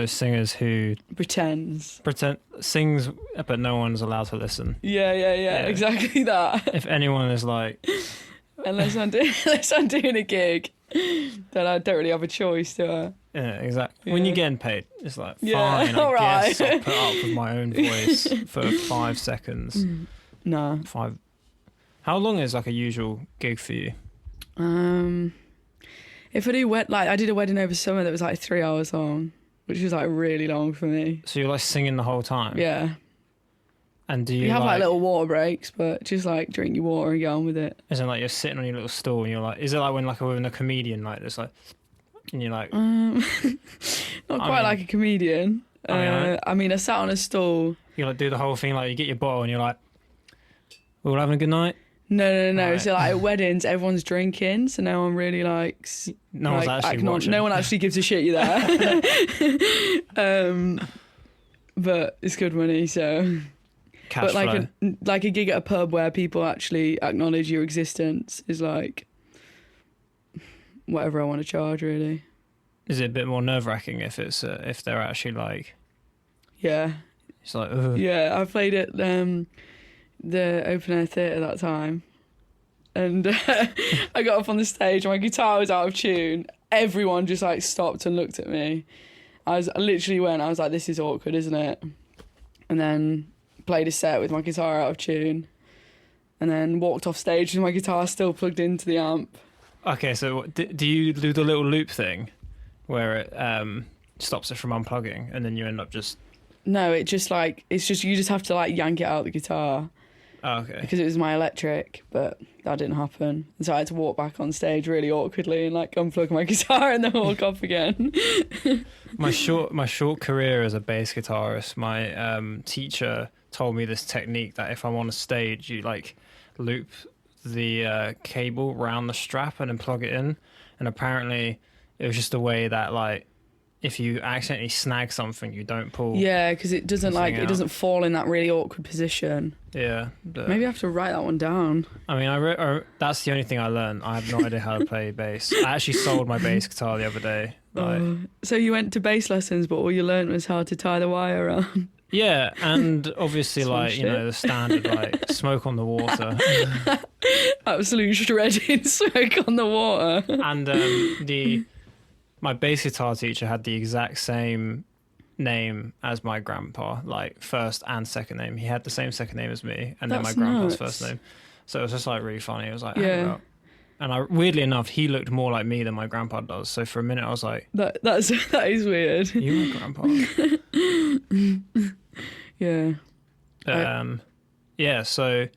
those singers who pretend sings, but no one's allowed to listen. Yeah, exactly that. If anyone is like, unless I'm doing a gig, then I don't really have a choice, do I? Yeah, exactly. Yeah. When you're getting paid, it's like, fine, all I guess I'll put up with my own voice for 5 seconds. No. 5. How long is like a usual gig for you? If I do I did a wedding over summer that was like 3 hours long, which was like really long for me. So you're like singing the whole time? Yeah. And do you have like little water breaks, but just like drink your water and get on with it. Isn't like you're sitting on your little stool and you're like, is it like when a comedian like this, like, and you're like, not quite like a comedian. I sat on a stool. You like do the whole thing, like you get your bottle and you're like, we're all having a good night. No. Right. So like at weddings, everyone's drinking, so no one really likes. No one's actually watching. No one actually gives a shit you're there. But it's good money, so. Cash flow. Like a gig at a pub where people actually acknowledge your existence is like whatever I want to charge, really. Is it a bit more nerve-wracking if it's if they're actually like? Yeah. It's like, ugh. Yeah, I played at the open air theatre that time, and I got up on the stage and my guitar was out of tune. Everyone just like stopped and looked at me. I was like, this is awkward, isn't it? And then played a set with my guitar out of tune, and then walked off stage with my guitar still plugged into the amp. Okay, so do you do the little loop thing where it stops it from unplugging and then you end up just... No, it's just you just have to like yank it out the guitar. Oh, okay. Because it was my electric, but that didn't happen. So I had to walk back on stage really awkwardly and like unplug my guitar and then walk off again. My short career as a bass guitarist, my teacher told me this technique that if I'm on a stage, you like loop the cable round the strap and then plug it in. And apparently it was just a way that like if you accidentally snag something, you don't pull. Yeah, because it doesn't fall in that really awkward position. Yeah. Maybe I have to write that one down. I mean, that's the only thing I learned. I have no idea how to play bass. I actually sold my bass guitar the other day. So you went to bass lessons, but all you learned was how to tie the wire on. Yeah, and obviously, like, you know, the standard, like, smoke on the water. Absolute shredding smoke on the water. And my bass guitar teacher had the exact same name as my grandpa, like, first and second name. He had the same second name as me, and then my grandpa's first name. So it was just, like, really funny. It was like, yeah. And weirdly enough, he looked more like me than my grandpa does. So for a minute, I was like... That is weird. You my grandpa. Yeah. Yeah, so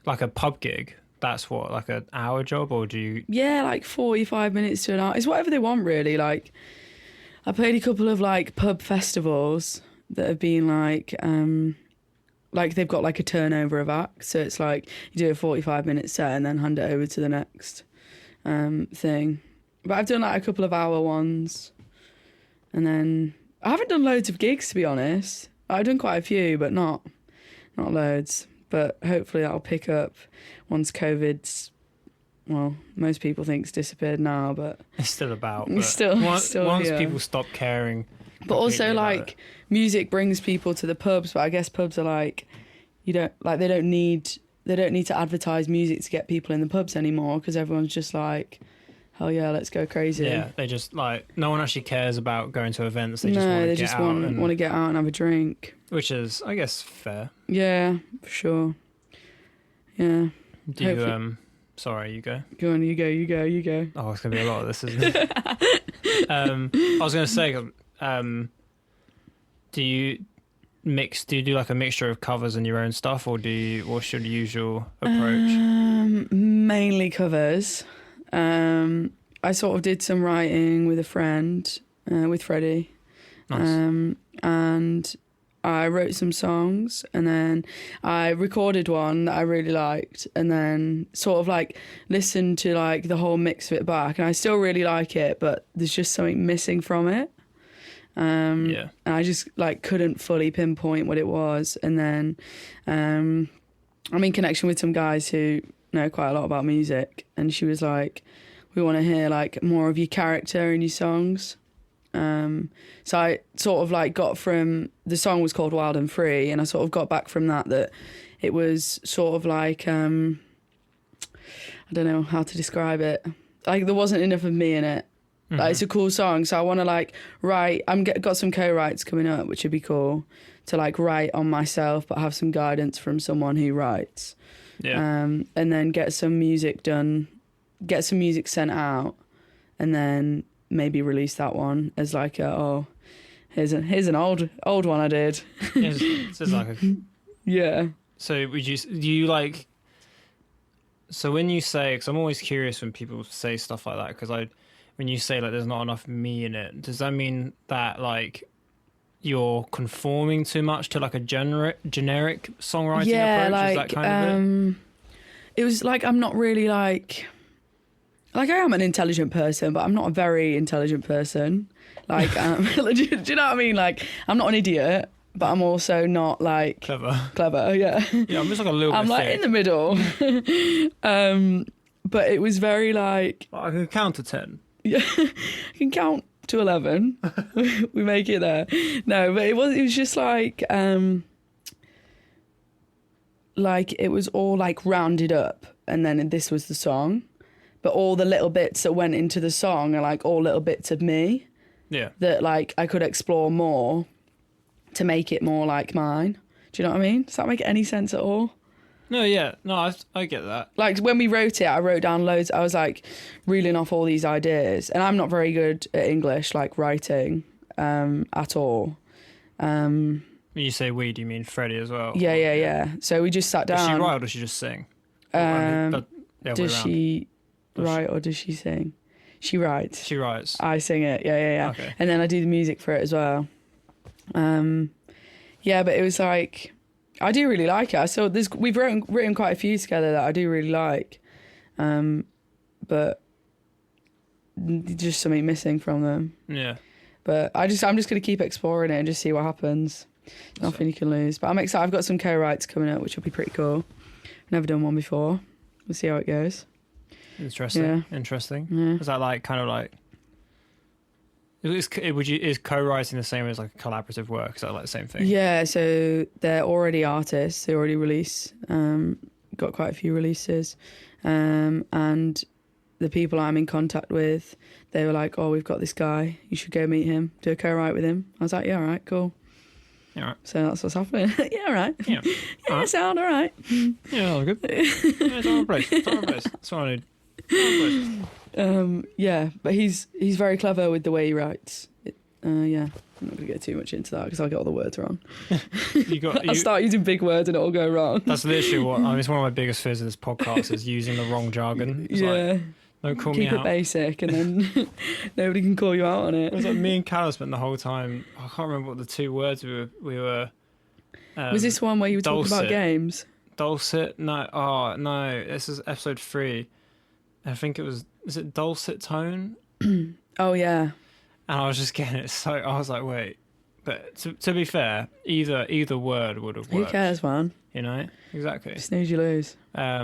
like a pub gig, that's what, like an hour job, or do you... Yeah, like 45 minutes to an hour. It's whatever they want, really. Like, I played a couple of like pub festivals that have been like they've got like a turnover of acts. So it's like you do a 45-minute set and then hand it over to the next thing. But I've done like a couple of hour ones. And then I haven't done loads of gigs, to be honest. I've done quite a few, but not loads. But hopefully that'll pick up once COVID's, well, most people think it's disappeared now, but... It's still about. Once people stop caring. But also, like, music brings people to the pubs, but I guess pubs are like, they don't need to advertise music to get people in the pubs anymore, because everyone's just like... Hell yeah, let's go crazy. Yeah, they just like no one actually cares about going to events. They just want to get out and have a drink. Which is, I guess, fair. Yeah, for sure. Yeah. Do you sorry, you go. Go on, you go. Oh, it's gonna be a lot of this, isn't it? I was gonna say, do you do like a mixture of covers and your own stuff, or what's your usual approach? Mainly covers. I sort of did some writing with a friend, with Freddie. Nice. And I wrote some songs, and then I recorded one that I really liked, and then sort of like listened to like the whole mix of it back, and I still really like it, but there's just something missing from it. And I just like couldn't fully pinpoint what it was. And then I'm in connection with some guys who know quite a lot about music, and she was like, we want to hear like more of your character in your songs. So I sort of like got from, the song was called Wild and Free, and I sort of got back from that it was sort of like, I don't know how to describe it. Like there wasn't enough of me in it. Like, it's a cool song, so I want to like write. Got some co-writes coming up, which would be cool to like write on myself, but have some guidance from someone who writes. Yeah. And then get some music done, get some music sent out, and then maybe release that one as like here's an old one I did. Yeah, it's like a... Yeah. So do you like? So when you say, because I'm always curious when people say stuff like that, because when you say like there's not enough me in it, does that mean that like you're conforming too much to like a generic songwriting approach? Like, is that kind of it? It was like I'm not really like I am an intelligent person, but I'm not a very intelligent person. Like, do you know what I mean? Like, I'm not an idiot, but I'm also not like clever. Yeah. Yeah, I'm just like a little bit. I'm like thick. in the middle. But it was very like I can count to 10. Yeah, I can count to 11. We make it there. No, but it was just like it was all like rounded up, and then this was the song. But all the little bits that went into the song are like all little bits of me. Yeah. That like I could explore more to make it more like mine. Do you know what I mean? Does that make any sense at all? No, yeah. No, I get that. Like when we wrote it, I wrote down loads. I was like reeling off all these ideas, and I'm not very good at English, like writing, at all. When you say we, do you mean Freddie as well? Yeah. So we just sat down. Does she write or does she just sing? Does she write or does she sing? She writes. She writes. I sing it. Yeah. Okay. And then I do the music for it as well. Yeah, but it was like, I do really like it. We've written quite a few together that I do really like, but just something missing from them. Yeah. But I'm just gonna keep exploring it and just see what happens. Nothing you can lose. But I'm excited. I've got some co-writes coming up, which will be pretty cool. I've never done one before. We'll see how it goes. Interesting. Yeah. Interesting. Yeah. Is that like kind of like? Is co-writing the same as like a collaborative work? Is that like the same thing? Yeah, so they're already artists. They already release. Got quite a few releases, and the people I'm in contact with, they were like, "Oh, we've got this guy. You should go meet him. Do a co-write with him." I was like, "Yeah, all right, cool." Yeah, right. So that's what's happening. Yeah, all right. Yeah, yeah, right. Sound all right. Yeah, all good. Yeah, it's all right. It's all right. That's what I need. Yeah, but he's very clever with the way he writes. Yeah, I'm not gonna get too much into that because I'll get all the words wrong. I'll start using big words and it'll go wrong. That's literally what it's one of my biggest fears of this podcast is using the wrong jargon. It's like, don't call me out. Keep it basic, and then nobody can call you out on it. It was like me and Callum spent the whole time. I can't remember what the two words we were. Was this one where you were talking about games? Dulcet? No. No. This is episode 3. I think it was. Is it dulcet tone? Oh yeah. And I was just getting it so. I was like, wait. But to be fair, either word would have worked. Who cares, man? You know exactly. Snooze, you lose. I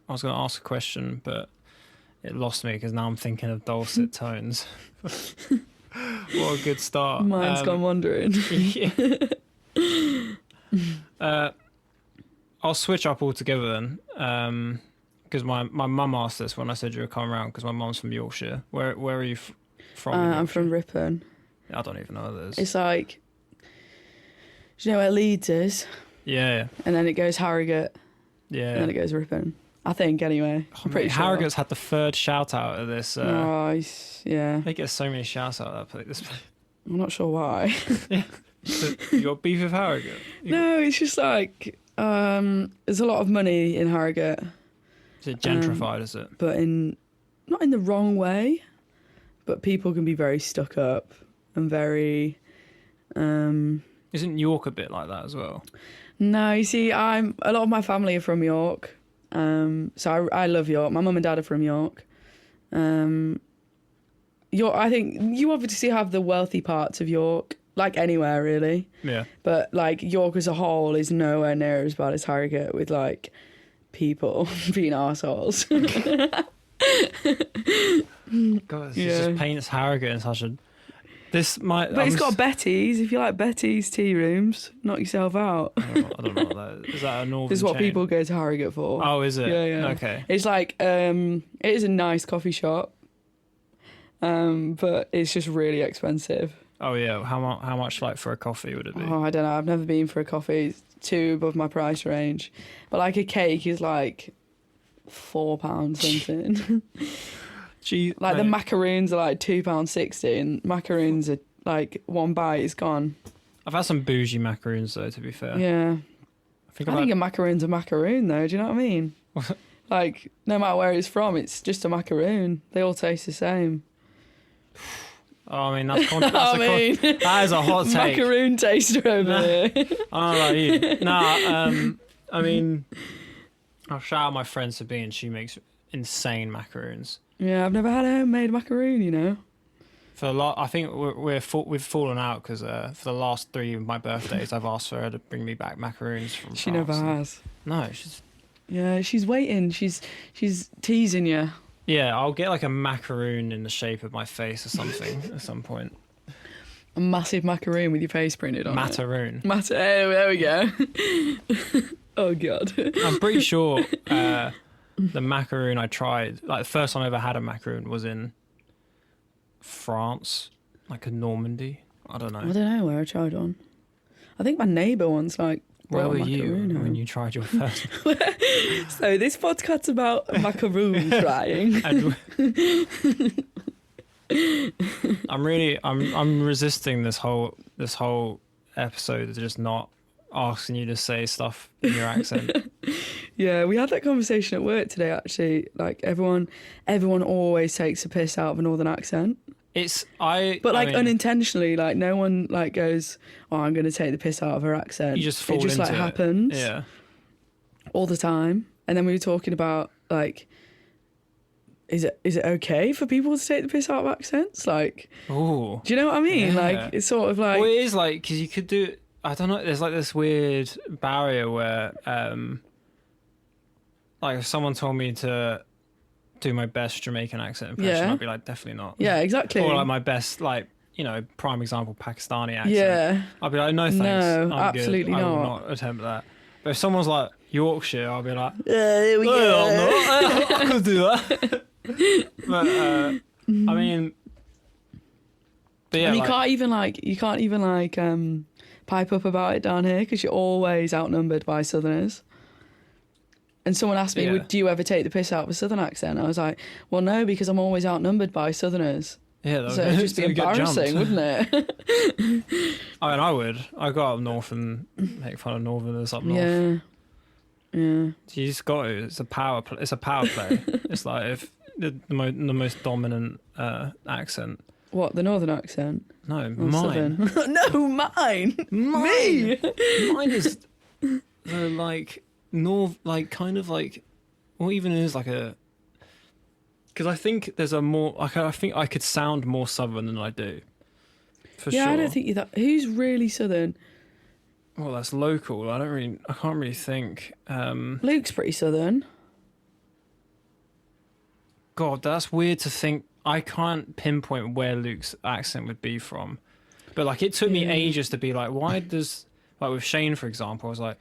was going to ask a question, but it lost me because now I'm thinking of dulcet tones. What a good start. Mine's gone wandering. Yeah. I'll switch up altogether then, because my mum asked this when I said you were coming around, because my mum's from Yorkshire. Where are you from? I'm from Ripon. I don't even know what it is. It's like, do you know where Leeds is? Yeah. And then it goes Harrogate. Yeah. And then it goes Ripon. I think, anyway. I'm pretty sure. Harrogate's had the 3rd shout out of this. Yeah. They get so many shouts out of that place. I'm not sure why. Yeah. So you got beef with Harrogate? No, it's just like, there's a lot of money in Harrogate. Is it gentrified, is it? But not in the wrong way, but people can be very stuck up and very... Isn't York a bit like that as well? No, you see, a lot of my family are from York. So I love York. My mum and dad are from York. York, I think you obviously have the wealthy parts of York, like anywhere really. Yeah. But like York as a whole is nowhere near as bad as Harrogate with like people being arseholes. God, it just paints Harrogate in such a. This might. But it's got Betty's. If you like Betty's tea rooms, knock yourself out. I don't know what that is. Is that a northern This is what chain? people go to Harrogate for. Oh, is it? Yeah. Okay. It's like it is a nice coffee shop, but it's just really expensive. Oh yeah. How much like for a coffee would it be? Oh, I don't know. I've never been for a coffee. It's too above my price range. But like a cake is like £4 something. Gee, Like the mate. macaroons are like £2.60, and macaroons are like one bite is gone. I've had some bougie macaroons though. To be fair. Yeah. I I think a macaroon's a macaroon though. Do you know what I mean? Like no matter where it's from, it's just a macaroon. They all taste the same. Oh, I mean that is a hot take. Macaroon taster over here. I don't know about you. Nah, I mean, I'll shout out my friend Sabine. She makes insane macaroons. Yeah, I've never had a homemade macaroon. You know. For a lot, I think we've fallen out because for the last 3 of my birthdays, I've asked for her to bring me back macaroons from. She France. never has. No, she's. Yeah, she's waiting. She's teasing you. Yeah, I'll get like a macaroon in the shape of my face or something at some point. A massive macaroon with your face printed on Mataroon. it. There we go. Oh god. I'm pretty sure the macaroon I tried, like the first time I ever had a macaroon, was in France, like in Normandy. I don't know. I don't know where I tried one. I think my neighbour once like. Where were you macaroon when you tried your first? So this podcast's about macaroon trying. I'm resisting this whole episode of just not asking you to say stuff in your accent. Yeah, we had that conversation at work today. Actually, like everyone always takes a piss out of a northern accent. But like unintentionally, like no one like goes, "Oh, I'm going to take the piss out of her accent." You just fall it just into like happens, yeah, all the time. And then we were talking about like, is it okay for people to take the piss out of accents? Like, ooh, do you know what I mean? Yeah. Like, it's sort of like, well, it is like because you could do. I don't know. There's like this weird barrier where, like, if someone told me to do my best Jamaican accent impression, I'd be like, definitely not. Yeah, exactly. Or like my best, like, you know, prime example, Pakistani accent. Yeah. I'd be like, no thanks. No, I'm absolutely good. not. I will not attempt that. But if someone's like Yorkshire, I'll be like, there we go. I'm not. I could do that. But I mean, but yeah, And you like, can't even pipe up about it down here because you're always outnumbered by Southerners. And someone asked me, do you ever take the piss out of a Southern accent? I was like, well, no, because I'm always outnumbered by Southerners. yeah, So it'd just be embarrassing, wouldn't it? I mean, I would. I go up north and make fun of Northerners up north. Yeah. Yeah. You just got to. It's a power play. It's like if the most dominant accent. What, the Northern accent? No, Or mine. Southern? No, mine. Me. Mine is the like north, like kind of like, or even is like a. Because I think there's a more. Like I think I could sound more southern than I do. For sure. I don't think you're that. Who's really Southern? Well, that's local. I can't really think. Luke's pretty Southern. God, that's weird to think. I can't pinpoint where Luke's accent would be from. But like it took me ages to be like, why does, like with Shane, for example, I was like,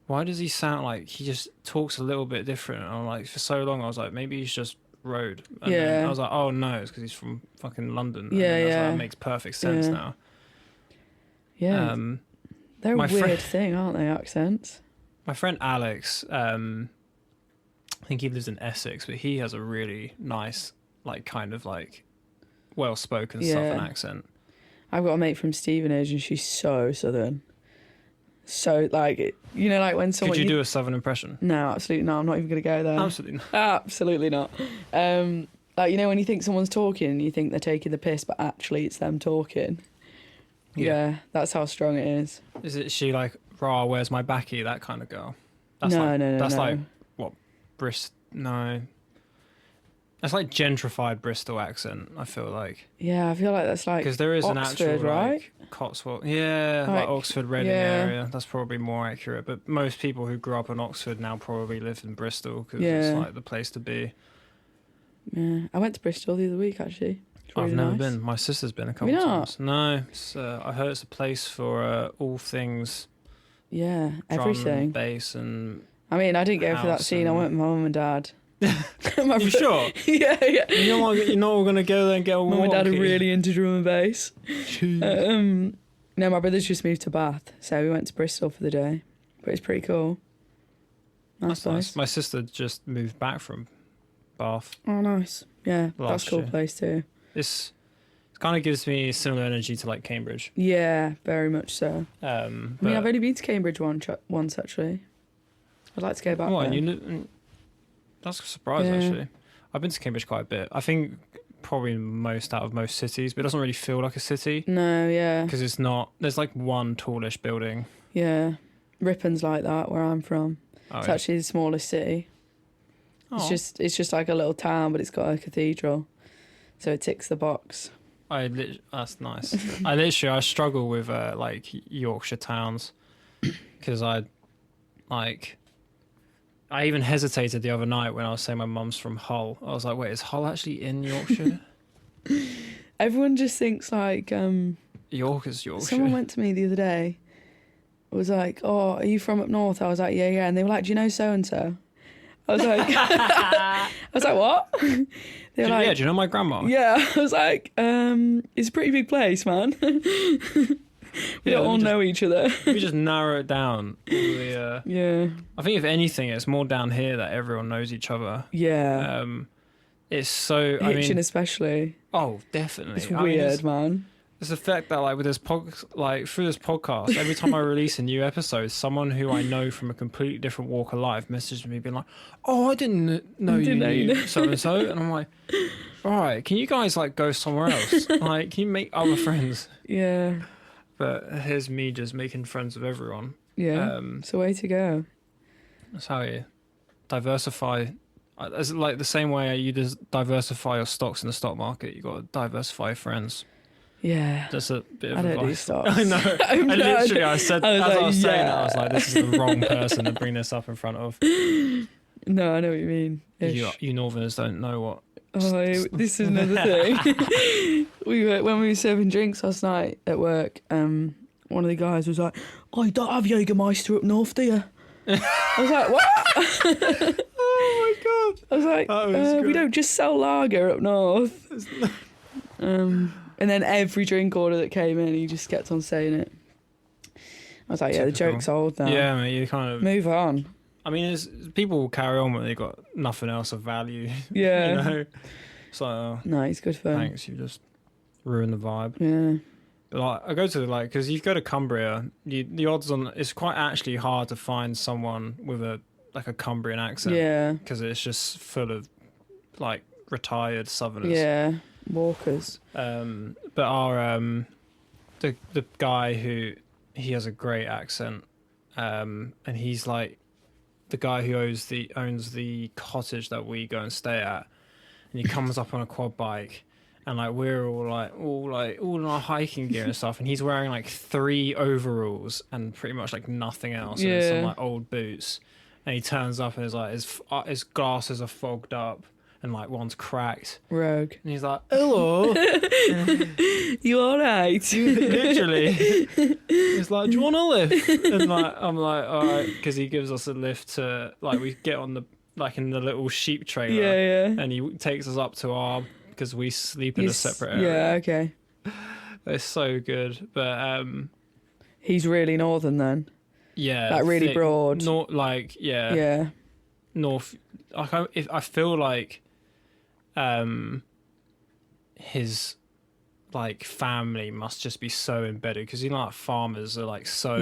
why does he sound like he just talks a little bit different? And I'm like, for so long, I was like, maybe he's just road. And then I was like, oh no, it's because he's from fucking London. And then I was like, that makes perfect sense now. Yeah. They're a weird thing, aren't they, accents? My friend Alex, I think he lives in Essex, but he has a really nice, like kind of like well-spoken southern accent. I've got a mate from Stevenage and she's so southern. So like, you know, like when someone... Could you do a southern impression? No, absolutely not. I'm not even going to go there. Absolutely not. Absolutely not. Like, you know, when you think someone's talking, you think they're taking the piss, but actually it's them talking. Yeah, that's how strong it is. Is she like, rah, where's my backy, that kind of girl? That's no. That's like, what, Bristol? No. That's like gentrified Bristol accent, I feel like. Yeah, I feel like that's like because there is Oxford, an actual right? like Cotswold, like Oxford, Reading area. That's probably more accurate. But most people who grew up in Oxford now probably live in Bristol because it's like the place to be. Yeah, I went to Bristol the other week actually. It's really I've never nice. been. My sister's been a couple you not? times. No, I heard it's a place for all things Yeah, drum, everything. bass, and I mean, I didn't go for that house scene. I and- went with my mum and dad. You sure? Yeah. You're not going to go there and get a Mum and dad are walkie? really into drum and bass. Jeez. No, my brother's just moved to Bath, so we went to Bristol for the day. But it's pretty cool. Nice That's place. nice. My sister just moved back from Bath. Oh, nice. Yeah, that's Last a cool year. place too. It kind of gives me similar energy to like Cambridge. Yeah, very much so. I But mean, I've only been to Cambridge once actually. I'd like to go back there. That's a surprise, Yeah. actually. I've been to Cambridge quite a bit. I think probably most out of most cities, but it doesn't really feel like a city No, yeah. because it's not. There's like one tallish building. Yeah. Ripon's like that where I'm from. Oh, It's yeah. actually the smallest city. Oh. It's just like a little town, but it's got a cathedral. So it ticks the box. That's nice. I struggle with like Yorkshire towns because I even hesitated the other night when I was saying my mum's from Hull. I was like, wait, is Hull actually in Yorkshire? Everyone just thinks like York is Yorkshire. someone went to me the other day. Was like, "Oh, are you from up north?" I was like, "Yeah, yeah." And they were like, "Do you know so and so?" I was like, "I was like, what?" They were like, yeah, do you know my grandma? "Yeah." I was like, "It's a pretty big place, man." We don't all know each other. We just narrow it down. Yeah. I think if anything, it's more down here that everyone knows each other. Yeah. It's so. Hitchin especially. Oh, definitely. It's weird, man. It's the fact that like with this through this podcast, every time I release a new episode, someone who I know from a completely different walk of life messages me being like, "Oh, I didn't know you knew so and so," and I'm like, "All right, can you guys like go somewhere else? Like, can you make other friends?" Yeah. But here's me just making friends with everyone. Yeah. It's a way to go. That's how you diversify. It's like the same way you just diversify your stocks in the stock market. You got to diversify your friends. Yeah. That's a bit of I don't do advice. stocks. I know. I said as I was saying that, I was like, this is the wrong yeah. person to bring this up in front of. No, I know what you mean. You Northerners don't know what. Oh, this is another thing. When we were serving drinks last night at work, one of the guys was like, "Oh, you don't have Jägermeister up north, do you?" I was like, "What?" Oh my god! I was like, "We don't just sell lager up north." And then every drink order that came in, he just kept on saying it. I was like, "Yeah, the Typical. joke's old now. Yeah, mate, you kind of Move on." I mean, people will carry on when they've got nothing else of value. Yeah. You know? So, No, it's good fun. thanks, you just ruined the vibe. Yeah. But like, I go to because you go to Cumbria, the odds on it's quite actually hard to find someone with a Cumbrian accent. Yeah. Because it's just full of like retired Southerners. Yeah. Walkers. But our the guy he has a great accent, and he's like the guy who owns the cottage that we go and stay at, and he comes up on a quad bike, and like we're all in our hiking gear and stuff, and he's wearing like 3 overalls and pretty much like nothing else, and some like old boots, and he turns up and is like his glasses are fogged up and like one's cracked, Rogue. and he's like, "Hello." You alright? Literally, he's like, "Do you want a lift?" And like, I'm like, "All right," because he gives us a lift to like we get on the like in the little sheep trailer, Yeah. and he takes us up to our because we sleep in a separate area. Yeah, okay. It's so good, but He's really northern then. yeah, Like really broad. Not like Yeah. north. I feel like his like family must just be so embedded because like farmers are like so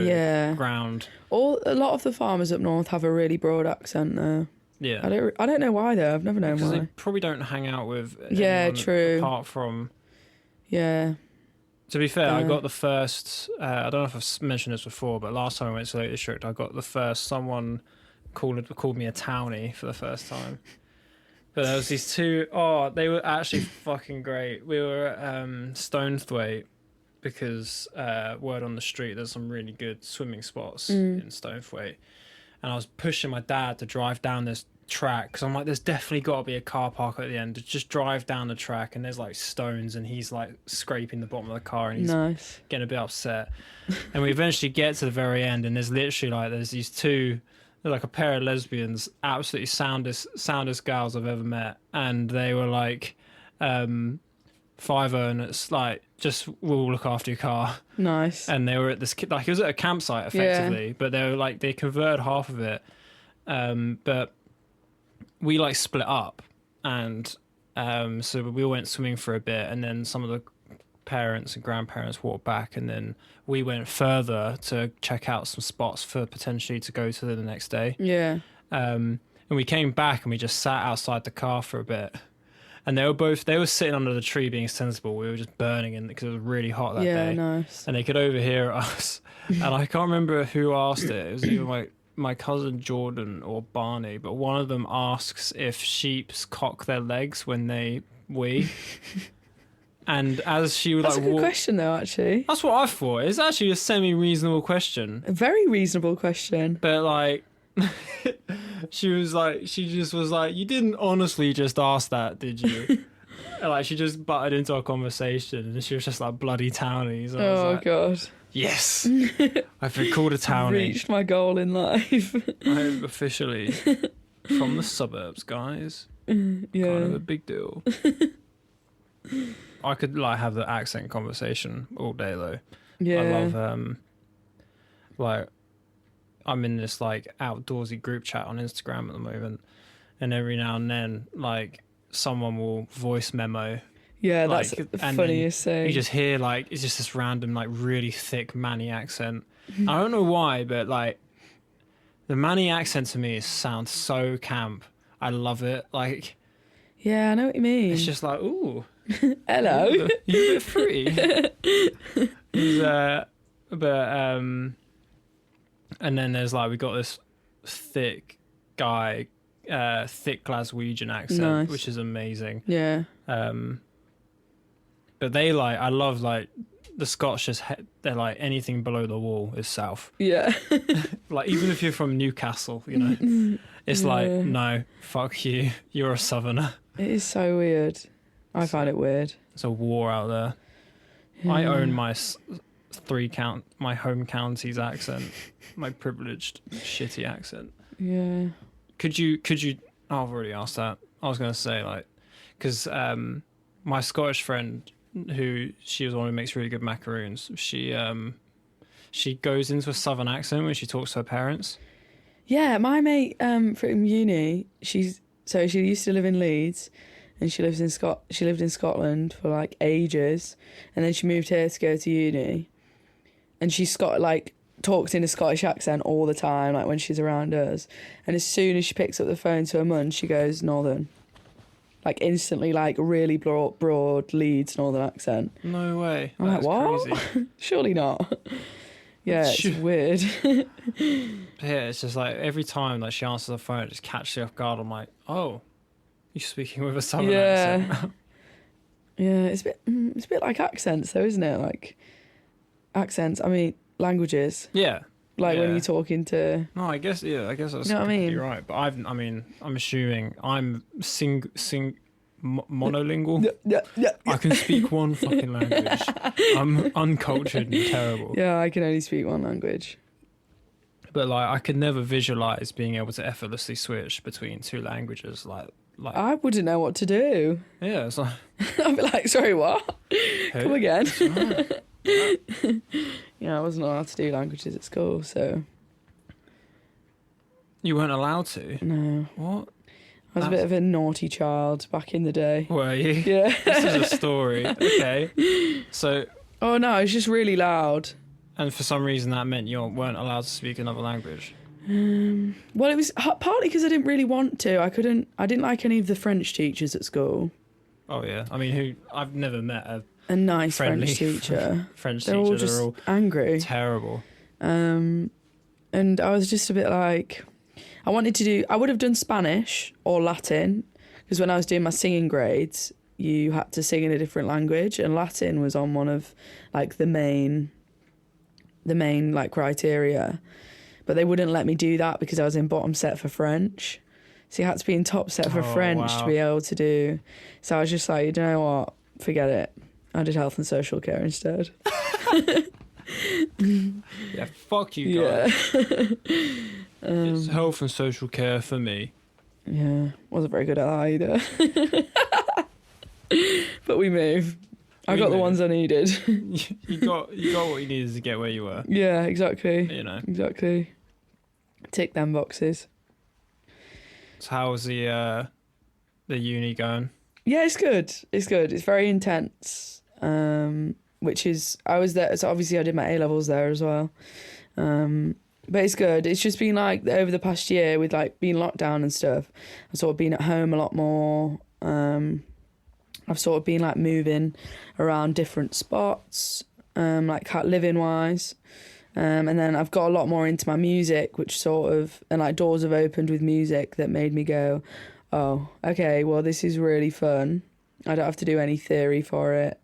ground. A lot of the farmers up north have a really broad accent though. Yeah, I don't know why though. I've never known because why. they probably don't hang out with anyone true. apart from. Yeah. To be fair, I got the first. I don't know if I've mentioned this before, but last time I went to Lake District, I got the first someone called me a towny for the first time. But there was these two. Oh, they were actually fucking great. We were at Stonethwaite because word on the street, there's some really good swimming spots in Stonethwaite, and I was pushing my dad to drive down this track, because I'm like, there's definitely got to be a car park at the end. Just drive down the track, and there's like stones, and he's like scraping the bottom of the car, and he's Nice. getting a bit upset. And we eventually get to the very end, and there's literally like there's these two, they're like a pair of lesbians, absolutely soundest gals I've ever met, and they were like, 5 owners, like, just we'll look after your car. Nice. And they were at this, like, it was at a campsite effectively, but they were like, they converted half of it. But we like split up, and so we all went swimming for a bit, and then some of the parents and grandparents walked back, and then we went further to check out some spots for potentially to go to the next day. Yeah. And we came back and we just sat outside the car for a bit, and they were sitting under the tree being sensible. We were just burning in because it was really hot that day. Yeah, nice. And they could overhear us. And I can't remember who asked it. It was either my cousin Jordan or Barney, but one of them asks if sheeps cock their legs when they wee. And as she was That's like, a good question, though, actually. that's what I thought. It's actually a semi-reasonable question, A very reasonable question. but like, she just was like, you didn't honestly just ask that, did you? And like, she just butted into our conversation, and she was just like, bloody townies. And I was Oh, like, God. yes, I've been called a townie. Reached my goal in life. I'm officially from the suburbs, guys. Yeah. Kind of a big deal. I could like have the accent conversation all day though. Yeah. I love like, I'm in this like outdoorsy group chat on Instagram at the moment, and every now and then like someone will voice memo. Yeah, like, that's the and funniest then thing. you just hear like it's just this random like really thick Manny accent. I don't know why, but like the Manny accent to me sounds so camp. I love it. Like, Yeah, I know what you mean. it's just like, ooh, Hello. you're a bit free. And then there's like, we got this thick guy, thick Glaswegian accent, Nice. which is amazing. Yeah. But they like, I love like the Scots they're like anything below the wall is south. Yeah. Like, even if you're from Newcastle, you know, it's like, Yeah. no, fuck you, you're a southerner. It is so weird. I find it weird. It's a war out there. I own my my home county's accent, my privileged shitty accent. Yeah. Could you oh, I've already asked that. I was going to say, like, because my Scottish friend, she was the one who makes really good macaroons, she goes into a southern accent when she talks to her parents. Yeah, my mate from uni, she used to live in Leeds, and she lived in Scotland for like ages, and then she moved here to go to uni, and she's talks in a Scottish accent all the time, like when she's around us, and as soon as she picks up the phone to her mum, she goes northern, like instantly, like really broad Leeds northern accent. No way. I'm like, That's what? crazy. Surely not. Yeah, it's weird. Yeah, it's just like every time like she answers the phone, it just catches you off guard. I'm like, oh, you're speaking with a southern accent. Yeah, it's a bit like accents, though, isn't it? Like accents. I mean, languages. Yeah. Like when Yeah. you're talking to. No, I guess that's You know what I completely mean? right. But I'm assuming I'm monolingual. Yeah. I can speak one fucking language. I'm uncultured and terrible. Yeah, I can only speak one language. But like, I could never visualize being able to effortlessly switch between two languages. Like I wouldn't know what to do. yeah, it's like, I'd be like, sorry, what? Come again. it's alright. Yeah, I wasn't allowed to do languages at school, so You weren't allowed to. no. What? I was a bit of a naughty child back in the day. Were you? Yeah. This is a story. Okay. So, Oh no, it's just really loud. and for some reason that meant you weren't allowed to speak another language. Well, it was partly because I didn't really want to. I didn't like any of the French teachers at school. Oh yeah. I mean, I've never met a A nice friendly French teacher. French They're teacher. all just They're all angry. terrible. And I was just a bit like, I would have done Spanish or Latin, because when I was doing my singing grades, you had to sing in a different language, and Latin was on one of like the main like criteria, but they wouldn't let me do that because I was in bottom set for French. So you had to be in top set for Oh, French wow. to be able to do. So I was just like, you know what? Forget it. I did health and social care instead. Yeah, fuck you guys. Yeah. It's health and social care for me. Yeah. Wasn't very good at that either. But we move. I got the ones I needed. You got what you needed to get where you were. Yeah, exactly. You know. Exactly. Tick them boxes. So how's the uni going? Yeah, it's good. It's good. It's very intense. Which is, I was there, so obviously I did my A-levels there as well. But it's good. It's just been like over the past year with like being locked down and stuff, I've sort of been at home a lot more. I've sort of been like moving around different spots, like living wise. And then I've got a lot more into my music, which sort of, and like doors have opened with music that made me go, oh, okay, well, this is really fun. I don't have to do any theory for it.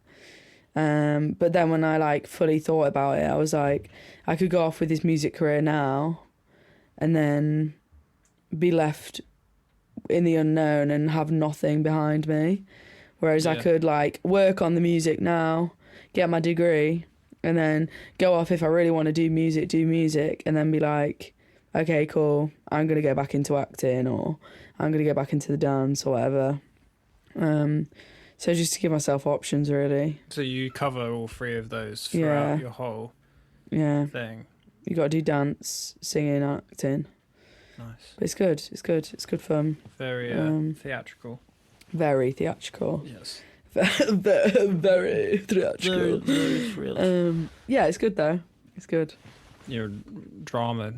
But then when I like fully thought about it, I was like, I could go off with this music career now and then be left in the unknown and have nothing behind me. Whereas I could like work on the music now, get my degree, and then go off if I really want to do music, and then be like, okay, cool, I'm going to go back into acting, or I'm going to go back into the dance or whatever. So just to give myself options, really. So you cover all three of those throughout your whole thing. You got to do dance, singing, acting. Nice. But it's good. It's good. It's good fun. Very theatrical. Very theatrical. Yes. Very theatrical. Very thrilled. Yeah, it's good though. It's good. You're a drama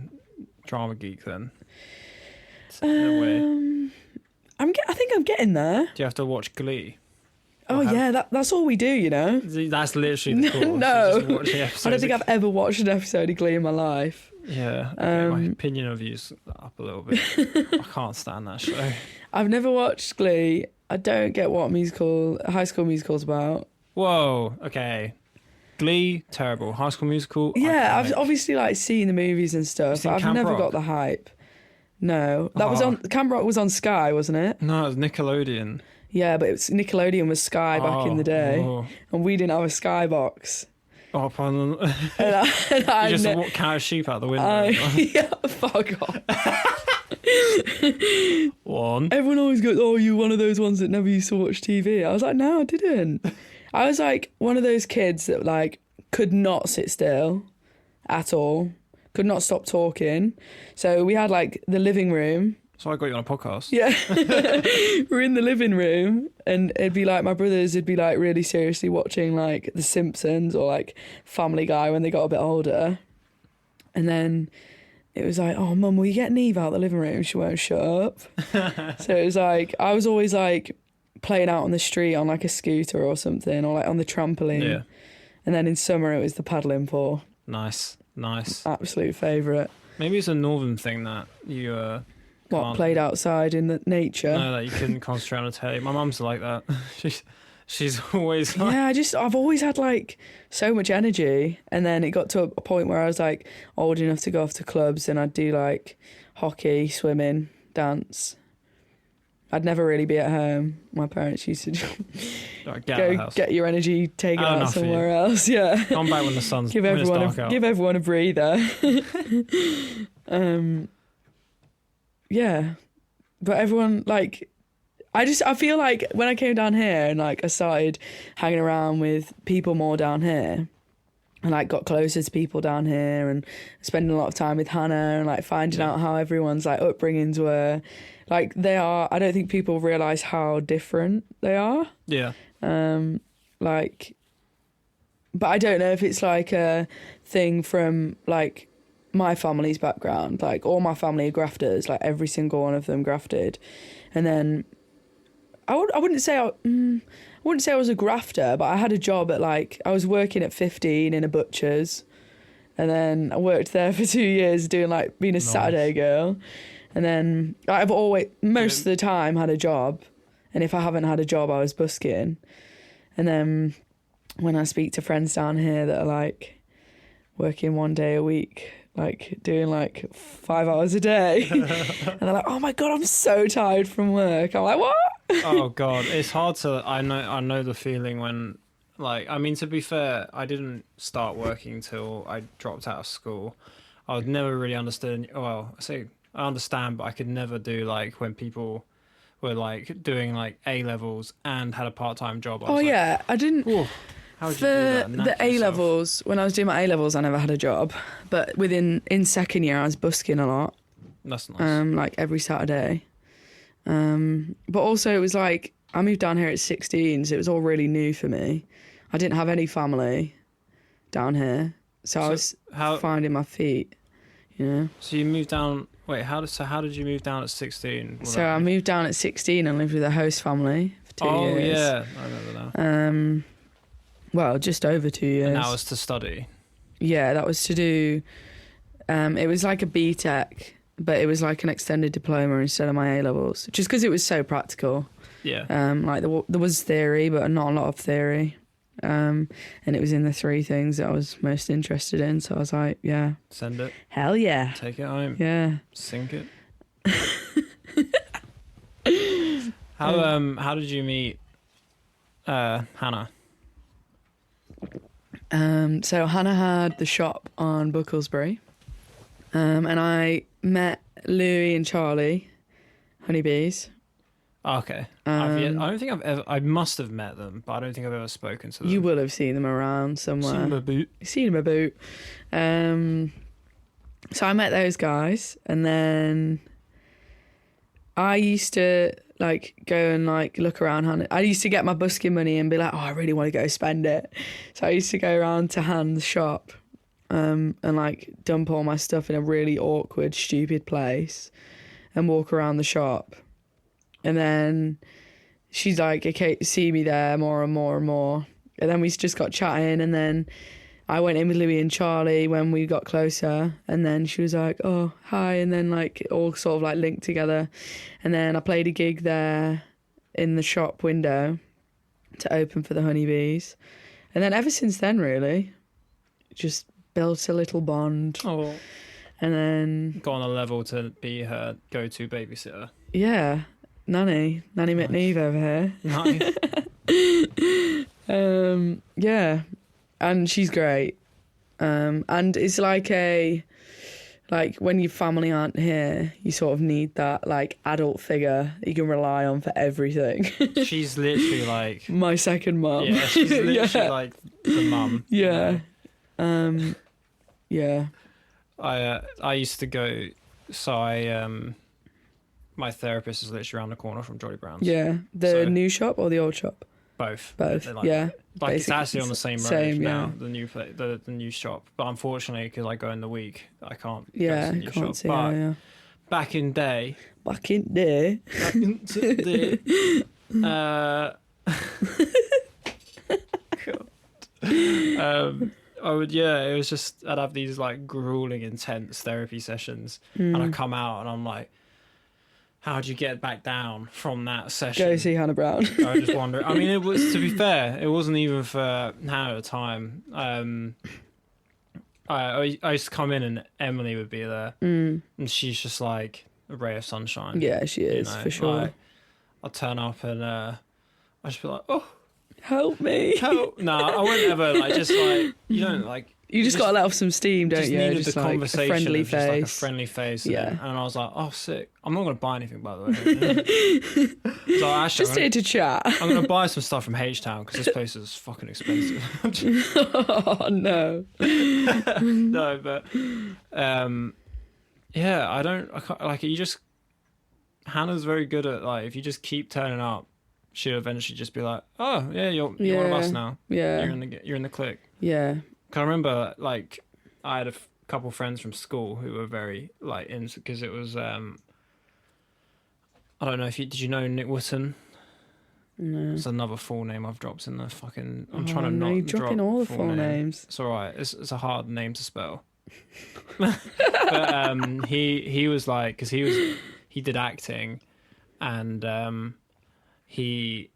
geek then. In a way. I think I'm getting there. Do you have to watch Glee? Oh yeah, that's all we do, you know. That's literally the course. No, You just watch the episodes I don't think I've ever watched an episode of Glee in my life. Yeah, my opinion of you's up a little bit. I can't stand that show. I've never watched Glee. I don't get what High School Musical's about. Whoa, okay. Glee, terrible. High School Musical, yeah, iconic. I've obviously like seen the movies and stuff. seen I've Camp never Rock? got the hype. No, that was on Camp Rock was on Sky, wasn't it? No, it was Nickelodeon. Yeah, but Nickelodeon was Sky back in the day, and we didn't have a Sky box. Oh, pardon. And I You just carry a sheep out the window. yeah, fuck off. One. Everyone always goes, oh, you one of those ones that never used to watch TV. I was like, no, I didn't. I was like one of those kids that like could not sit still at all, could not stop talking. So we had like the living room. So I got you on a podcast. Yeah. We're in the living room and it'd be like my brothers would be like really seriously watching like The Simpsons or like Family Guy when they got a bit older. And then it was like, oh, Mum, will you get Neve out of the living room? She won't shut up. So it was like, I was always like playing out on the street on like a scooter or something, or like on the trampoline. Yeah. And then in summer it was the paddling pool. Nice. Absolute favourite. Maybe it's a northern thing that you played outside in the nature? No, that you couldn't concentrate on the telly. My mum's like that. She's always like... Yeah, I've always had like so much energy, and then it got to a point where I was like old enough to go off to clubs, and I'd do like hockey, swimming, dance. I'd never really be at home. My parents used to Like, get out of the house. Get your energy taken out somewhere else. Yeah, come back when the sun's give everyone a breather. Yeah, but everyone like. I feel like when I came down here and like I started hanging around with people more down here and like got closer to people down here and spending a lot of time with Hannah and like finding out how everyone's like upbringings were, like they are, I don't think people realise how different they are. Yeah. Like, but I don't know if it's like a thing from like my family's background, like all my family are grafters, like every single one of them grafted. And then I wouldn't say I was a grafter, but I had a job at like, I was working at 15 in a butcher's, and then I worked there for 2 years doing like being a Saturday girl. And then I've always, most of the time, had a job. And if I haven't had a job, I was busking. And then when I speak to friends down here that are like working 1 day a week like doing like 5 hours a day. And they're like, oh my God, I'm so tired from work. I'm like, what? Oh God, it's hard to. I know the feeling when, like, I mean, to be fair, I didn't start working till I dropped out of school. I would never really understand. Well, I say I understand, but I could never do like when people were like doing like A levels and had a part-time job. I Oh was like, yeah, I didn't. "Whoa, how would For you do that? the Knack A yourself?" levels, when I was doing my A levels, I never had a job. But in second year, I was busking a lot, That's nice. like every Saturday. But also it was like I moved down here at 16, so it was all really new for me. I didn't have any family down here, so I was finding my feet. You know. So you moved down. Wait, how did you move down at 16? So I moved down at 16 and lived with a host family for 2 years. Oh yeah, I remember now. Well, just over 2 years. And that was to study. Yeah, that was to do. It was like a BTEC, but it was like an extended diploma instead of my A levels, just because it was so practical. Yeah. Like there was theory, but not a lot of theory. And it was in the 3 things that I was most interested in. So I was like, yeah, Send it. hell yeah, Take it home. yeah. Sink it. How did you meet Hannah? So Hannah had the shop on Bucklesbury, and I met Louis and Charlie, honeybees. Okay. I don't think I've ever. I must have met them, but I don't think I've ever spoken to them. You will have seen them around somewhere. Seen them a boot. Seen them a boot. So I met those guys, and then I used to like go and like look around. I used to get my busking money and be like, oh, I really want to go spend it. So I used to go around to Han's shop, and like dump all my stuff in a really awkward, stupid place, and walk around the shop. And then she's like, okay, see me there more and more and more. And then we just got chatting. And then I went in with Louis and Charlie when we got closer. And then she was like, oh, hi. And then like it all sort of like linked together. And then I played a gig there in the shop window to open for the honeybees. And then ever since then, really, just built a little bond. Oh. And then Got on a level to be her go-to babysitter. yeah. Nanny McNeve over here. Nice. Yeah, and she's great. And it's like when your family aren't here, you sort of need that like adult figure that you can rely on for everything. She's literally like my second mum. Yeah, she's literally Yeah. like the mum. Yeah. Yeah. I used to go. So my therapist is literally around the corner from Jolly Brown's. Yeah. The new shop or the old shop? Both. Both. They're like, Yeah. Like it's Basically, actually on the same road same, now. yeah. The new the new shop, but unfortunately, because I go in the week, I can't. Yeah, go to the I new can't shop. see But her, yeah. back in day, Back in there. back in the, God. I would, it was just, I'd have these like grueling, intense therapy sessions, and I come out and I'm like, how'd you get back down from that session? Go see Hannah Brown. I just wonder. I mean, it was, to be fair, it wasn't even for Hannah at the time. I used to come in and Emily would be there, and she's just like a ray of sunshine. Yeah, she is, for sure. Like, I'll turn up and I just be like, oh, help me. help. No, I wouldn't ever like just like you don't like. You just got to let off some steam, don't Just you? needed Just the like a conversation friendly of just like a face. friendly face. Yeah. And I was like, oh, sick. I'm not going to buy anything, by the way. So actually, Just here to chat. I'm going to buy some stuff from H-Town because this place is fucking expensive. Oh, no. No, but yeah, I can't, like, you just, Hannah's very good at, like, if you just keep turning up, she'll eventually just be like, oh, yeah, you're one of us now. Yeah. You're in the clique. Yeah. Cause I remember, like, I had a couple friends from school who were very, like, into, because it was, I don't know if did you know Nick Wotton? No. It's another full name I've dropped in the fucking, I'm trying to no, not you're drop dropping all the full full name. names. It's alright, it's a hard name to spell. But he was like, because he did acting, and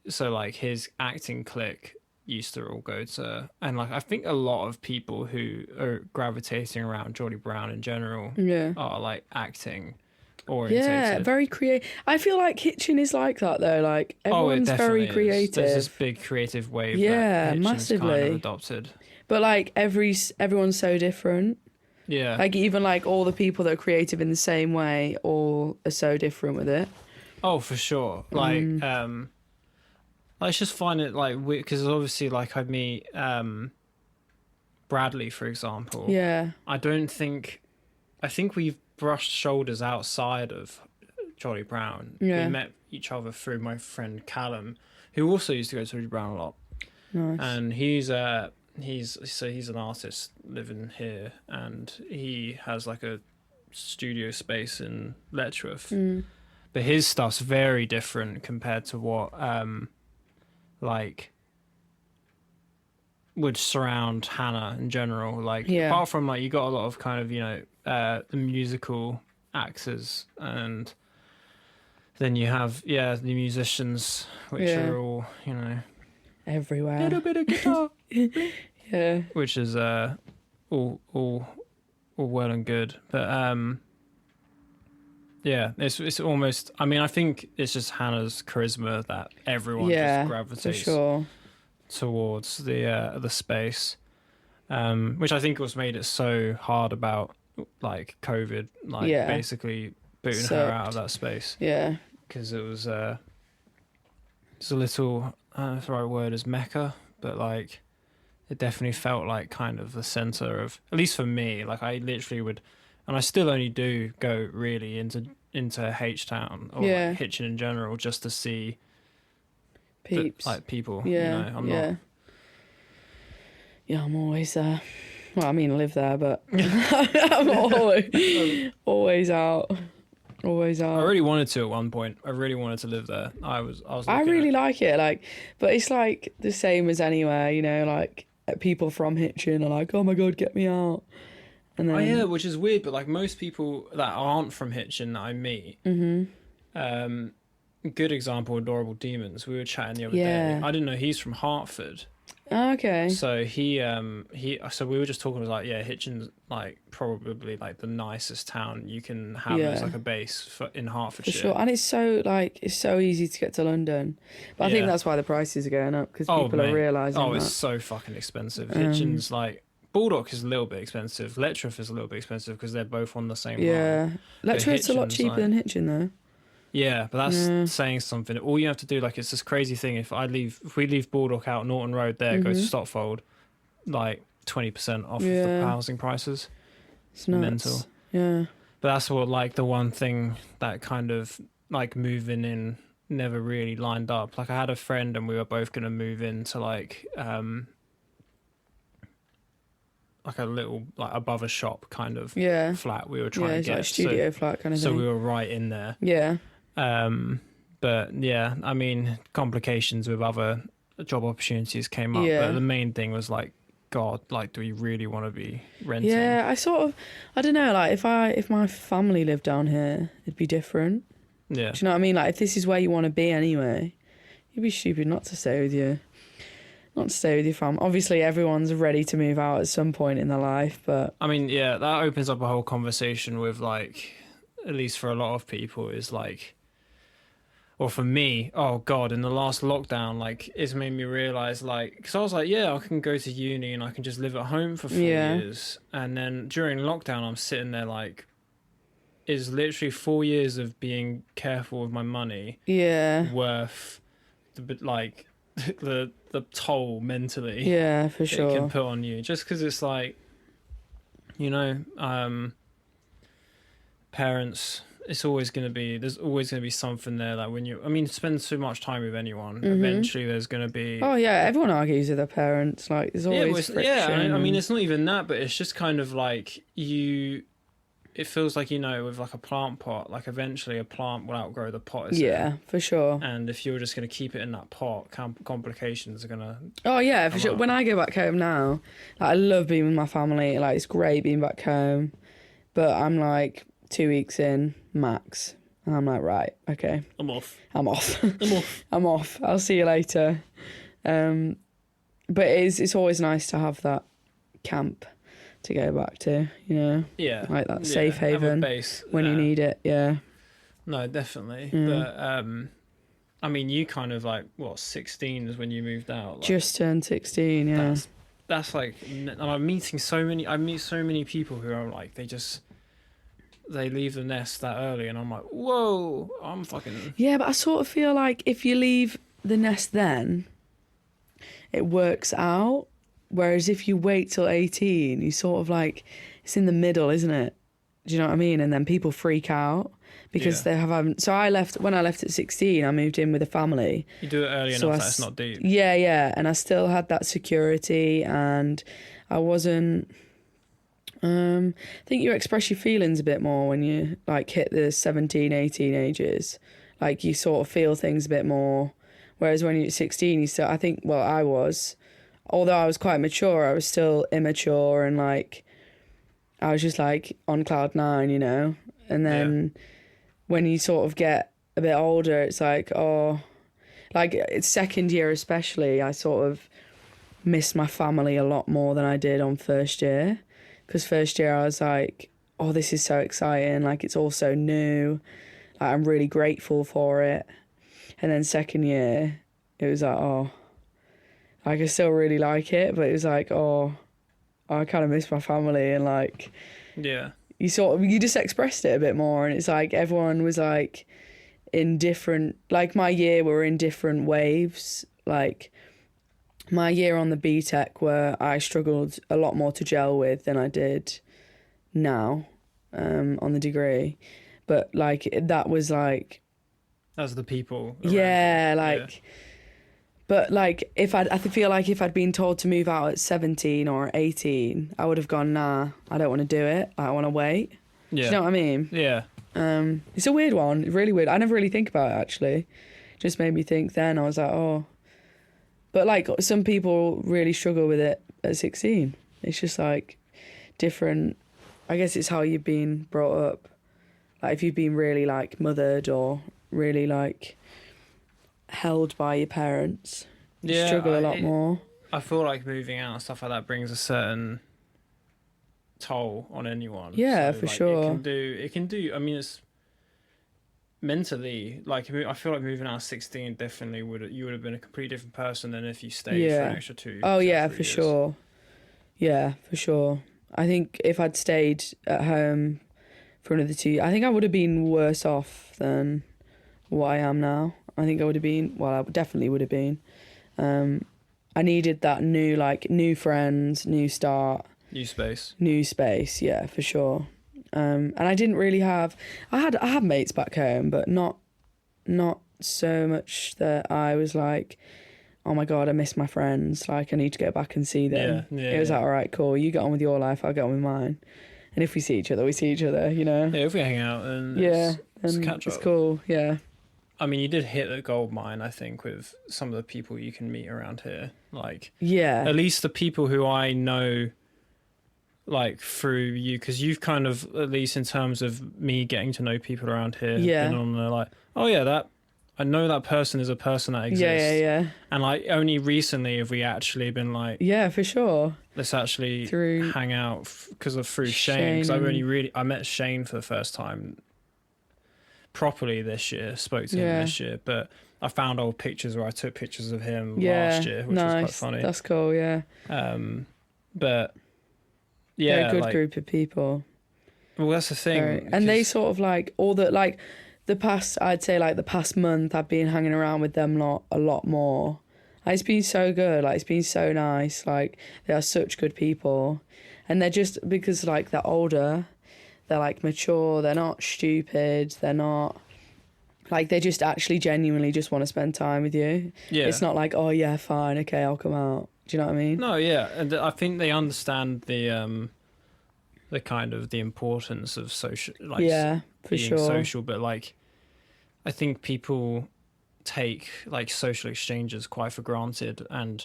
so like his acting clique used to all go to, and like I think a lot of people who are gravitating around Geordie Brown in general Yeah. are like acting Yeah, orientated. very creative. I feel like Hitchin is like that though. Like Oh, it everyone's definitely very is. creative. There's this big creative wave Yeah, that Hitchin's kind of massively. adopted. But like everyone's so different. Yeah. Like even like all the people that are creative in the same way all are so different with it. Oh, for sure. Like, I just find it like weird because obviously, like, I meet Bradley, for example. Yeah. I think we've brushed shoulders outside of Jolly Brown. Yeah. We met each other through my friend Callum, who also used to go to Jolly Brown a lot. Nice. And he's an artist living here, and he has like a studio space in Letchworth. But his stuff's very different compared to what like would surround Hannah in general. Like apart from like you got a lot of kind of, you know, the musical actors, and then you have the musicians, which are all, you know, everywhere. A little bit of guitar. Yeah. Which is all well and good. But yeah, it's almost, I mean, I think it's just Hannah's charisma that everyone just gravitates for sure. towards the space. Which I think was made it so hard about like COVID, like basically booting her out of that space. Yeah. Because it was it's a little, I don't know if the right word is Mecca, but like it definitely felt like kind of the center of, at least for me, like I literally would, and I still only do go really into H-Town or like Hitchin in general just to see peeps, like people. Yeah, you know, I'm not. Yeah, I'm always there. Well, I mean, I live there, but I'm always out. Always out. I really wanted to at one point. I really wanted to live there. I really like it, like, but it's like the same as anywhere, you know, like people from Hitchin are like, oh my god, get me out. And then, oh yeah, which is weird, but like most people that aren't from Hitchin that I meet, good example, Adorable Demons. We were chatting the other day. I didn't know he's from Hartford. Oh, okay. So so we were just talking about, like, Hitchin's like probably like the nicest town you can have as like a base in Hertfordshire. For sure, and it's so easy to get to London, but I think that's why the prices are going up, because people are realising. Oh, it's so fucking expensive. Hitchin's like, Baldock is a little bit expensive. Letchworth is a little bit expensive because they're both on the same line. Yeah, Letchworth's a lot cheaper than Hitchin though. Yeah, but that's saying something. All you have to do, like, it's this crazy thing. If we leave Baldock out, Norton Road there, go to Stotfold, like 20% off of the housing prices. It's nuts. Mental. Yeah. But that's what, like, the one thing that kind of like moving in never really lined up. Like, I had a friend and we were both gonna move into like a little, like, above a shop kind of flat we were trying to get. Like studio flat kind of thing. So we were right in there. Yeah. But yeah, I mean, complications with other job opportunities came up. Yeah. But the main thing was like, God, like, do we really want to be renting? Yeah, I don't know, like if my family lived down here, it'd be different. Yeah. Do you know what I mean? Like, if this is where you want to be anyway, you'd be stupid not to stay with your family. Obviously, everyone's ready to move out at some point in their life, but I mean, yeah, that opens up a whole conversation with, like, at least for a lot of people, is like, or for me, oh God, in the last lockdown, like, it's made me realise, like, because I was like, yeah, I can go to uni and I can just live at home for 4 years. And then during lockdown, I'm sitting there like, is literally 4 years of being careful with my money worth the toll mentally for sure it can put on you? Just because it's like, you know, parents, there's always going to be something there that when you spend so much time with anyone, eventually there's going to be, everyone argues with their parents, like, there's always friction. I mean, it's not even that, but it's just kind of like it feels like, you know, with like a plant pot, like, eventually a plant will outgrow the pot it's in. For sure. And if you're just going to keep it in that pot, complications are going to for sure. When I go back home now, like, I love being with my family, like, it's great being back home, but I'm like 2 weeks in max and I'm like, right, okay, I'm off. I'm off. I'll see you later. But it's always nice to have that camp to go back to, you know, Yeah, like that safe have a haven base when you there. need it. Yeah. No, definitely. Mm. But I mean, you kind of like 16 is when you moved out. Like, Just turned 16. Yeah. that's like, and I'm meeting so many. I meet so many people who are like they leave the nest that early, and I'm like, whoa, I'm fucking. Yeah, but I sort of feel like if you leave the nest then, it works out. Whereas if you wait till 18, you sort of like, it's in the middle, isn't it? Do you know what I mean? And then people freak out because they haven't. So when I left at 16, I moved in with a family. You do it early enough that it's not deep. Yeah, yeah. And I still had that security, and I wasn't. I think you express your feelings a bit more when you like hit the 17, 18 ages. Like you sort of feel things a bit more. Whereas when you're 16, you still, I think, well, I was, although I was quite mature, I was still immature, and like, I was just like on cloud nine, you know? And then when you sort of get a bit older, it's like, oh, like it's second year especially, I sort of missed my family a lot more than I did on first year. Because first year I was like, oh, this is so exciting. Like, it's all so new. Like, I'm really grateful for it. And then second year, it was like, oh, like, I still really like it. But it was like, oh, I kind of miss my family. And like, Yeah. you just expressed it a bit more. And it's like, everyone was like in different, like my year, we were in different waves. Like, my year on the BTEC where I struggled a lot more to gel with than I did now on the degree. But like that was like... As the people. Yeah, like... Yeah. But like I feel like if I'd been told to move out at 17 or 18, I would have gone, nah, I don't want to do it. I want to wait. Yeah. Do you know what I mean? Yeah. It's a weird one. Really weird. I never really think about it actually. Just made me think then. I was like, oh... But like some people really struggle with it at 16. It's just like different. I guess it's how you've been brought up. Like if you've been really like mothered or really like held by your parents, you struggle a lot more. I feel like moving out and stuff like that brings a certain toll on anyone. Yeah, so, for like, sure. It can do. I mean, it's mentally, like I feel like moving out at 16 definitely you would have been a completely different person than if you stayed for an extra 2. Oh yeah, for sure. Yeah, for sure. I think if I'd stayed at home for another 2, I think I would have been worse off than what I am now. I think I would have been. Well, I definitely would have been. I needed that new friends, new start, new space. Yeah, for sure. And I didn't really have... I had mates back home, but not so much that I was like, oh my God, I miss my friends. Like, I need to go back and see them. Yeah, it was like, all right, cool. You get on with your life, I'll get on with mine. And if we see each other, we see each other, you know? Yeah, if we hang out and it's cool, yeah. I mean, you did hit a gold mine, I think, with some of the people you can meet around here. Like, yeah. At least the people who I know... like through you, because you've kind of, at least in terms of me getting to know people around here, been on there like, oh yeah, that I know that person is a person that exists. Yeah. And like only recently have we actually been like, yeah, for sure, let's actually hang out through Shane. Because I met Shane for the first time properly this year, spoke to him this year, but I found old pictures where I took pictures of him last year, which was quite funny. That's cool, yeah. But yeah, they're a good group of people. Well, that's the thing. And they sort of like the past month, I've been hanging around with them a lot more. Like, it's been so good. Like, it's been so nice. Like, they are such good people. And they're just, because like they're older, they're like mature, they're not stupid, they're not, like, they just actually genuinely just want to spend time with you. Yeah. It's not like, oh yeah, fine, okay, I'll come out. Do you know what I mean? No, yeah, and I think they understand the kind of the importance of social, like being social. But like, I think people take like social exchanges quite for granted and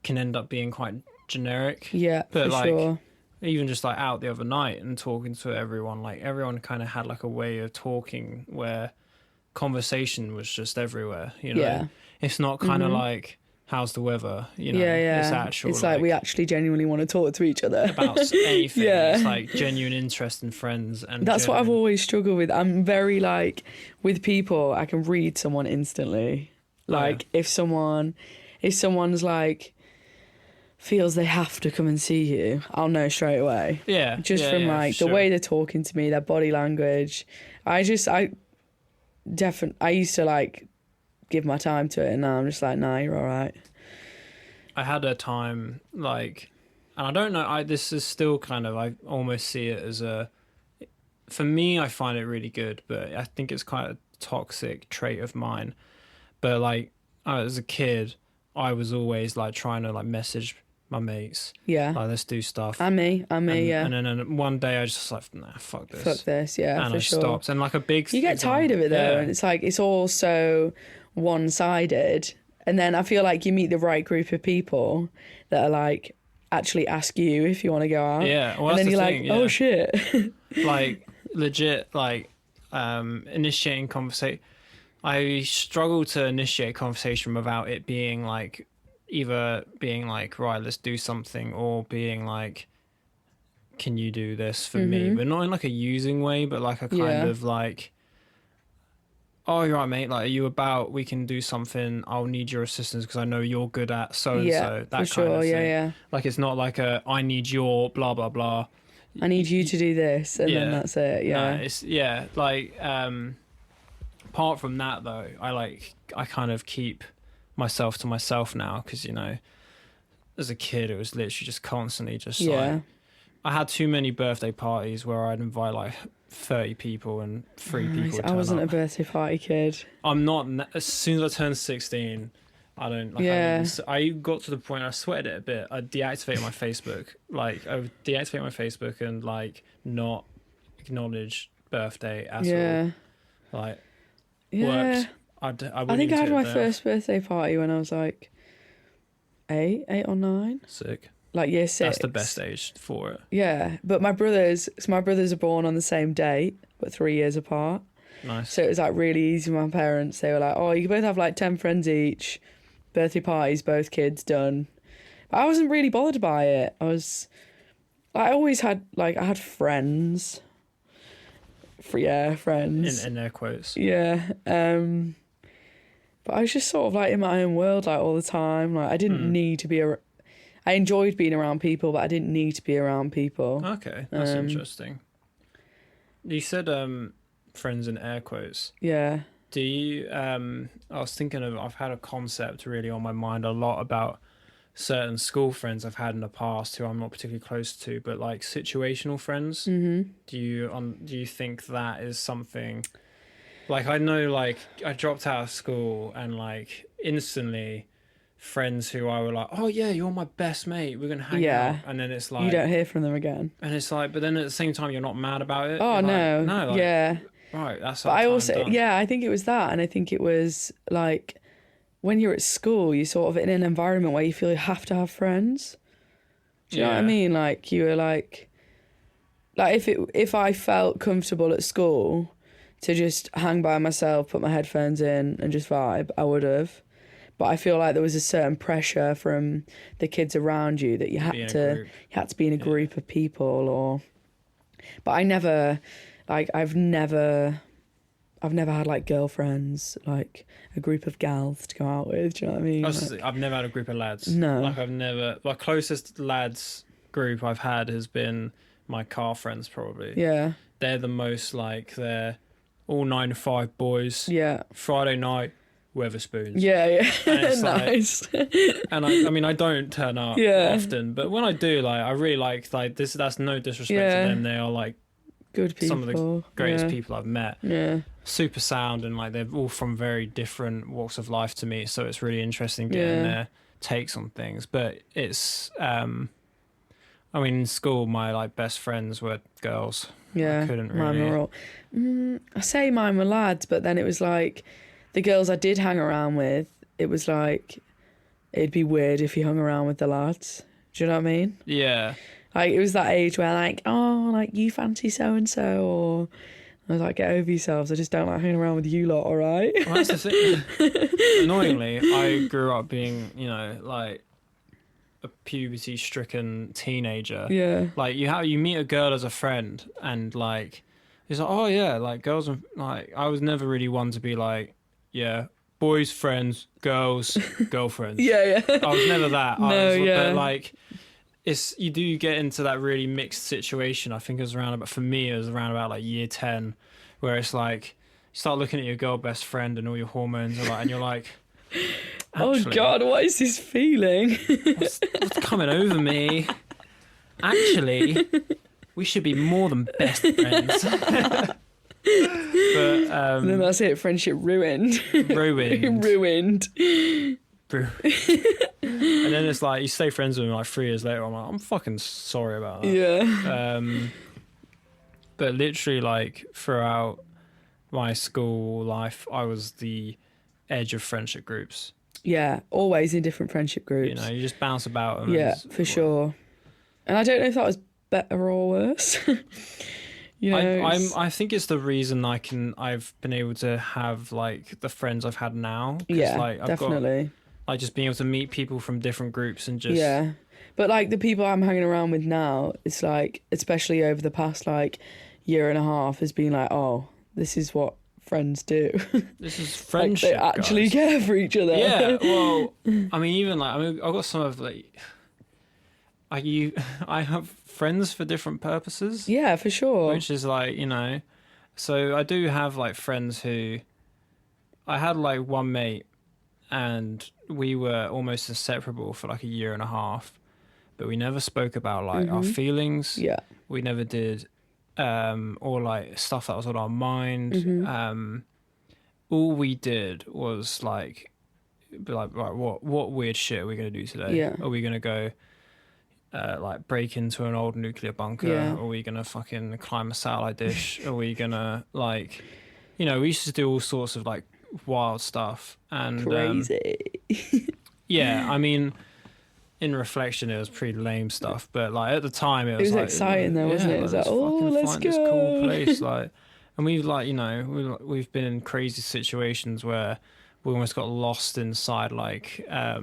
can end up being quite generic. Yeah, but for like, sure. Even just like out the other night and talking to everyone, like everyone kind of had like a way of talking where conversation was just everywhere. You know, it's not kind of like how's the weather, you know. Yeah. It's actual, it's like we actually genuinely want to talk to each other about anything. Yeah. It's like genuine interest in friends, and that's what I've genuine- always struggled with. I'm very like, with people, I can read someone instantly. Like if someone's like feels they have to come and see you, I'll know straight away. Yeah. Just from like the way they're talking to me, their body language. I used to like give my time to it, and now I'm just like, nah, you're all right. I had a time like, and I don't know, this is still kind of, I almost see it as for me, I find it really good, but I think it's quite a toxic trait of mine. But like, as a kid, I was always like trying to like message my mates. Yeah. Like, let's do stuff. And me, yeah. And then one day I was just like, nah, fuck this. Yeah, and for I sure. stopped. And like a big You get tired of it though, and it's like, it's all so one-sided. And then I feel like you meet the right group of people that are like, actually ask you if you want to go out. Yeah. Well, and then you're thing, like, oh shit. Like, legit, like, initiating conversation. I struggle to initiate conversation without it being like, either being like, right, let's do something, or being like, can you do this for me? But not in like a using way, but like a kind of like, oh, you're right, mate, like, are you about, we can do something, I'll need your assistance because I know you're good at so and so, that kind of thing. Yeah. Like, it's not like I need your blah blah blah, I need you to do this, and then that's it. Yeah. no, it's like, apart from that though, I kind of keep myself to myself now, because, you know, as a kid it was literally just constantly just like, I had too many birthday parties where I'd invite like 30 people and 3 people would I wasn't turn a birthday party kid. I'm not. As soon as I turned 16, I don't like. I got to the point I sweated it a bit. I deactivated my Facebook. Like, I would deactivate my Facebook and like not acknowledge birthday at all. Like, worked. I think I had my first birthday party when I was like 8 or 9. Sick. Like year 6. That's the best age for it. Yeah, but my brothers are born on the same date, but 3 years apart. Nice. So it was like really easy with my parents. They were like, oh, you can both have like 10 friends each, birthday parties, both kids done. But I wasn't really bothered by it. I always had, like, I had friends. Friends. In air quotes. Yeah. But I was just sort of like in my own world, like, all the time. Like, I didn't need to be I enjoyed being around people, but I didn't need to be around people. Okay, that's interesting. You said friends in air quotes. Yeah. Do you I was thinking of, I've had a concept really on my mind a lot about certain school friends I've had in the past who I'm not particularly close to, but like situational friends. Mm-hmm. Do you think that is something, like, I know, like, I dropped out of school and like instantly friends who I were like, oh yeah, you're my best mate, we're gonna hang out, and then it's like, you don't hear from them again, and it's like, but then at the same time you're not mad about it. Oh, no. Like, no, like, yeah, right, that's but I also done. I think it was that, and I think it was like when you're at school, you're sort of in an environment where you feel you have to have friends. Do you know what I mean? Like, you were like if I felt comfortable at school to just hang by myself, put my headphones in and just vibe, I would have. But I feel like there was a certain pressure from the kids around you that you had to be in a group of people, but I never, like, I've never had like girlfriends, like a group of gals to go out with. Do you know what I mean? I've never had a group of lads. No. Like, my closest lads group I've had has been my car friends, probably. Yeah. They're the most, like, they're all 9 to 5 boys. Yeah. Friday night, Weatherspoons. Yeah. And nice. And I mean, I don't turn up often, but when I do, like, I really like this. That's no disrespect to them. They are like good people. Some of the greatest people I've met. Yeah. Super sound, and like they're all from very different walks of life to me. So it's really interesting getting their takes on things. But it's, I mean, in school, my like best friends were girls. Yeah. I couldn't really. Mine were all. I say mine were lads, but then it was like the girls I did hang around with. It was like it'd be weird if you hung around with the lads. Do you know what I mean? Yeah. Like, it was that age where, like, oh, like, you fancy so-and-so, or, I was like, get over yourselves. I just don't like hanging around with you lot, all right? Well, that's the thing. Annoyingly, I grew up being, you know, like a puberty-stricken teenager. Yeah. Like you meet a girl as a friend, and like it's like, oh yeah, like girls are like, I was never really one to be like, yeah, boys friends, girls girlfriends. Yeah. I was never that. No, But like, it's, you do get into that really mixed situation. I think it was around about, for me, it was around about like year 10, where it's like you start looking at your girl best friend and all your hormones are like, and you're like, oh God, what is this feeling? what's coming over me? Actually, we should be more than best friends. But And then that's it, friendship ruined. Ruined. And then it's like you stay friends with them like 3 years later. I'm like, I'm fucking sorry about that. Yeah. But literally, like throughout my school life, I was the edge of friendship groups. Yeah, always in different friendship groups. You know, you just bounce about them. Yeah, for sure. And I don't know if that was better or worse. You know, I think it's the reason I've been able to have like the friends I've had now. Yeah, like, I've definitely. Like just being able to meet people from different groups and just... Yeah. But like the people I'm hanging around with now, it's like, especially over the past like year and a half, has been like, oh, this is what friends do. This is friendship, like, they actually guys. care for each other. Yeah, well, I mean, even like, I've got some of like... I have friends for different purposes. Yeah, for sure. Which is like, you know... So I do have like friends who... I had like one mate, and we were almost inseparable for like a year and a half, but we never spoke about like our feelings. Yeah. We never did, or like stuff that was on our mind. All we did was like, be like, right, what weird shit are we gonna do today? Yeah. Are we gonna go, like break into an old nuclear bunker? Yeah. Are we gonna fucking climb a satellite dish? Are we gonna like, you know, we used to do all sorts of like wild stuff. And crazy. Yeah, I mean, in reflection, it was pretty lame stuff, but like at the time, it was like, exciting though, wasn't it? It was like, oh, let's find go. this cool place, like, and we've like, you know, we've been in crazy situations where we almost got lost inside like a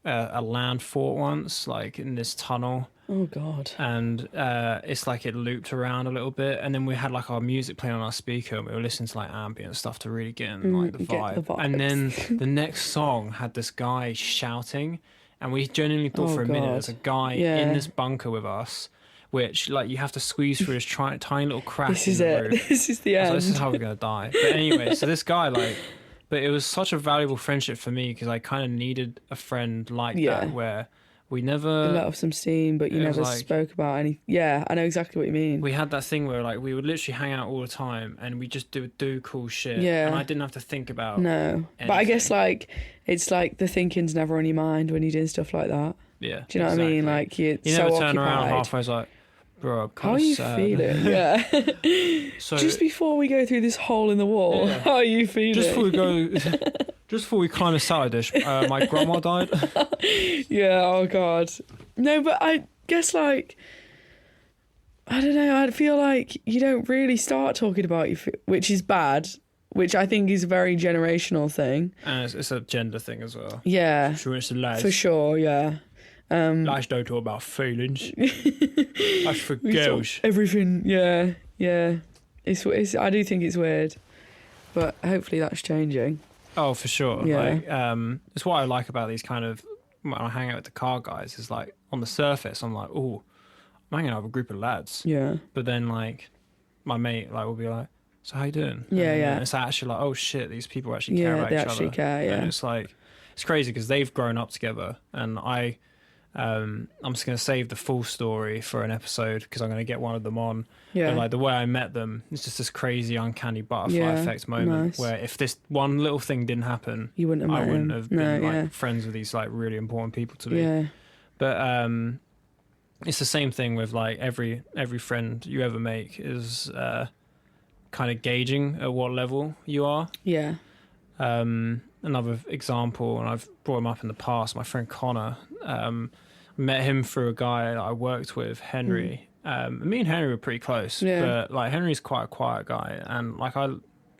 land fort once, like in this tunnel. Oh God. And it's like it looped around a little bit, and then we had like our music playing on our speaker, and we were listening to like ambient stuff to really get in like the vibe. And then the next song had this guy shouting, and we genuinely thought for a minute there's a guy in this bunker with us, which like you have to squeeze through this tiny little crack. This is it. Roof. This is the end. So this is how we're gonna die. But anyway, so this guy like, but it was such a valuable friendship for me because I kind of needed a friend like that where. We never let off some steam, but you never like, spoke about any. Yeah, I know exactly what you mean. We had that thing where like we would literally hang out all the time, and we just do cool shit. Yeah, and I didn't have to think about anything. But I guess like it's like the thinking's never on your mind when you're doing stuff like that. Yeah, do you know what I mean? Like you so never turn occupied. around halfway, it's like, bro, I'm how are you sad. feeling? Yeah. So just before we go through this hole in the wall, how are you feeling? Just before we go. Just before we climb a salad dish, my grandma died. Yeah, oh God. No, but I guess, like, I don't know, I feel like you don't really start talking about your which is bad, which I think is a very generational thing. And it's a gender thing as well. Yeah. Sure, it's a lads. For sure, yeah. Lads don't talk about feelings. That's for girls. Everything, yeah. It's, I do think it's weird, but hopefully that's changing. Oh, for sure. Yeah. Like, it's what I like about these kind of, when I hang out with the car guys, is like, on the surface, I'm like, oh, I'm hanging out with a group of lads. Yeah. But then, like, my mate, like, will be like, so how you doing? Yeah, and it's actually like, oh shit, these people actually care about each other. Yeah, they actually care, yeah. And it's like, it's crazy because they've grown up together, and I'm just going to save the full story for an episode because I'm going to get one of them on. Yeah. But like the way I met them, it's just this crazy uncanny butterfly effect moment where if this one little thing didn't happen, I wouldn't have been like friends with these like really important people to me. Yeah. But it's the same thing with like every friend you ever make is kind of gauging at what level you are. Yeah. Another example, and I've brought him up in the past, my friend Connor, met him through a guy that I worked with, Henry, Me and Henry were pretty close, Yeah. but like Henry's quite a quiet guy, and like I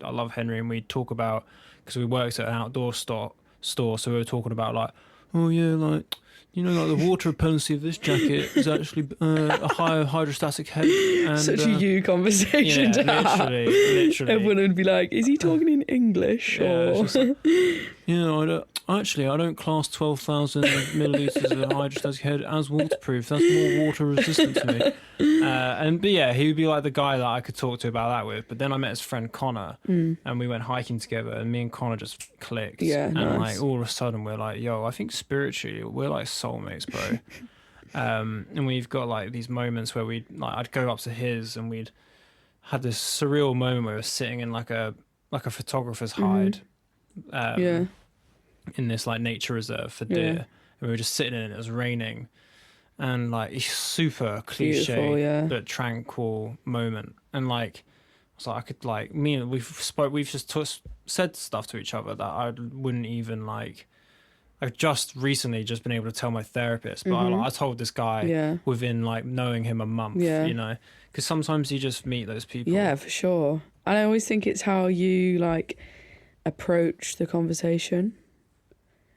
love Henry, and we talk about because we worked at an outdoor store, so we were talking about like, oh yeah, like like the water repellency of this jacket is actually a higher hydrostatic head. And, Such a you conversation to have. Literally. Everyone would be like, "Is he talking in English?" Yeah, or it's just like, I don't class 12,000 milliliters of hydrostatic head as waterproof. That's more water resistant to me. But yeah, he would be like the guy that I could talk to about that with. But then I met his friend Connor, and we went hiking together, and me and Connor just clicked. Yeah, and nice. like all of a sudden we're like, yo, I think spiritually we're like soulmates, bro. And we've got like these moments where I'd go up to his, and we'd had this surreal moment where we were sitting in like a photographer's hide. Yeah. In this like nature reserve for deer, and we were just sitting in it. It was raining, and like it's super cliche but tranquil moment. And like I was like, I could like we've just said stuff to each other that I wouldn't even like. I've just recently been able to tell my therapist, but I told this guy within like knowing him a month, because sometimes you just meet those people. Yeah, for sure. And I always think it's how you like approach the conversation.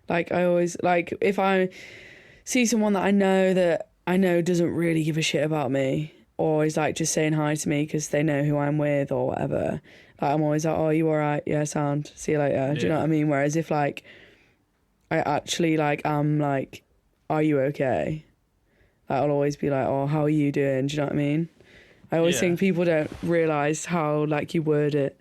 Like I always like if I see someone that I know doesn't really give a shit about me, or is like just saying hi to me because they know who I'm with or whatever. Like I'm always like, "Oh, you all right? Yeah, sound. See you later." Do you know what I mean? Whereas if like I actually like am like, "Are you okay?" Like, I'll always be like, "Oh, how are you doing?" Do you know what I mean? I always think people don't realise how like you word it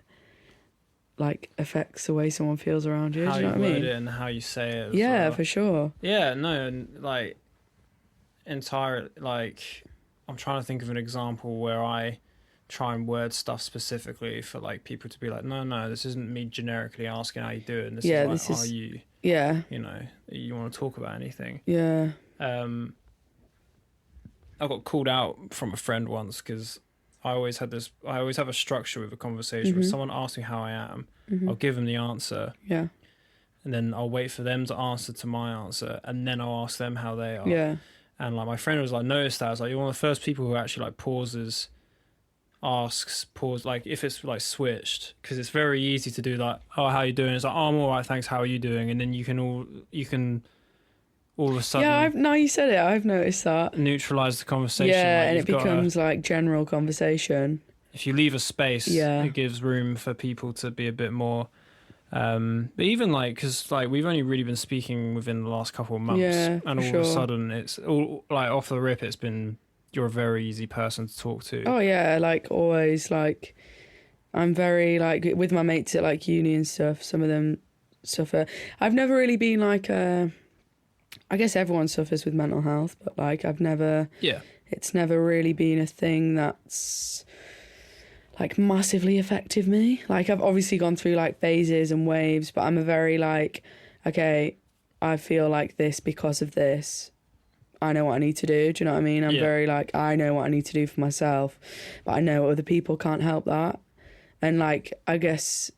like affects the way someone feels around you. How do you know what I mean? It and how you say it. Yeah, well. for sure. Yeah, no, and like entire like I'm trying to think of an example where I try and word stuff specifically for like people to be like, no, this isn't me generically asking how you doing. This is like, are you? Yeah. You want to talk about anything? Yeah. I got called out from a friend once because I always have a structure with a conversation. When someone asks me how I am, I'll give them the answer. Yeah. And then I'll wait for them to answer to my answer, and then I'll ask them how they are. Yeah. And like my friend was like, noticed that. I was like, you're one of the first people who actually like pauses, like if it's like switched, because it's very easy to do like, oh, how you doing? It's like, oh, I'm all right, thanks. How are you doing? And then you can all of a sudden. Yeah, now you said it, I've noticed that. Neutralize the conversation. Yeah, like and it becomes like general conversation. If you leave a space, it gives room for people to be a bit more. But even like, because like we've only really been speaking within the last couple of months, and all of a sudden it's all like off the rip. It's been you're a very easy person to talk to. Oh yeah, like always. Like I'm very like with my mates at like uni and stuff. Some of them suffer. I've never really been like I guess everyone suffers with mental health, but like I've never. Yeah. It's never really been a thing that's like massively affected me. Like I've obviously gone through like phases and waves, but I'm a very like, okay, I feel like this because of this. I know what I need to do. Do you know what I mean? I'm very like, I know what I need to do for myself, but I know other people can't help that. And like, I guess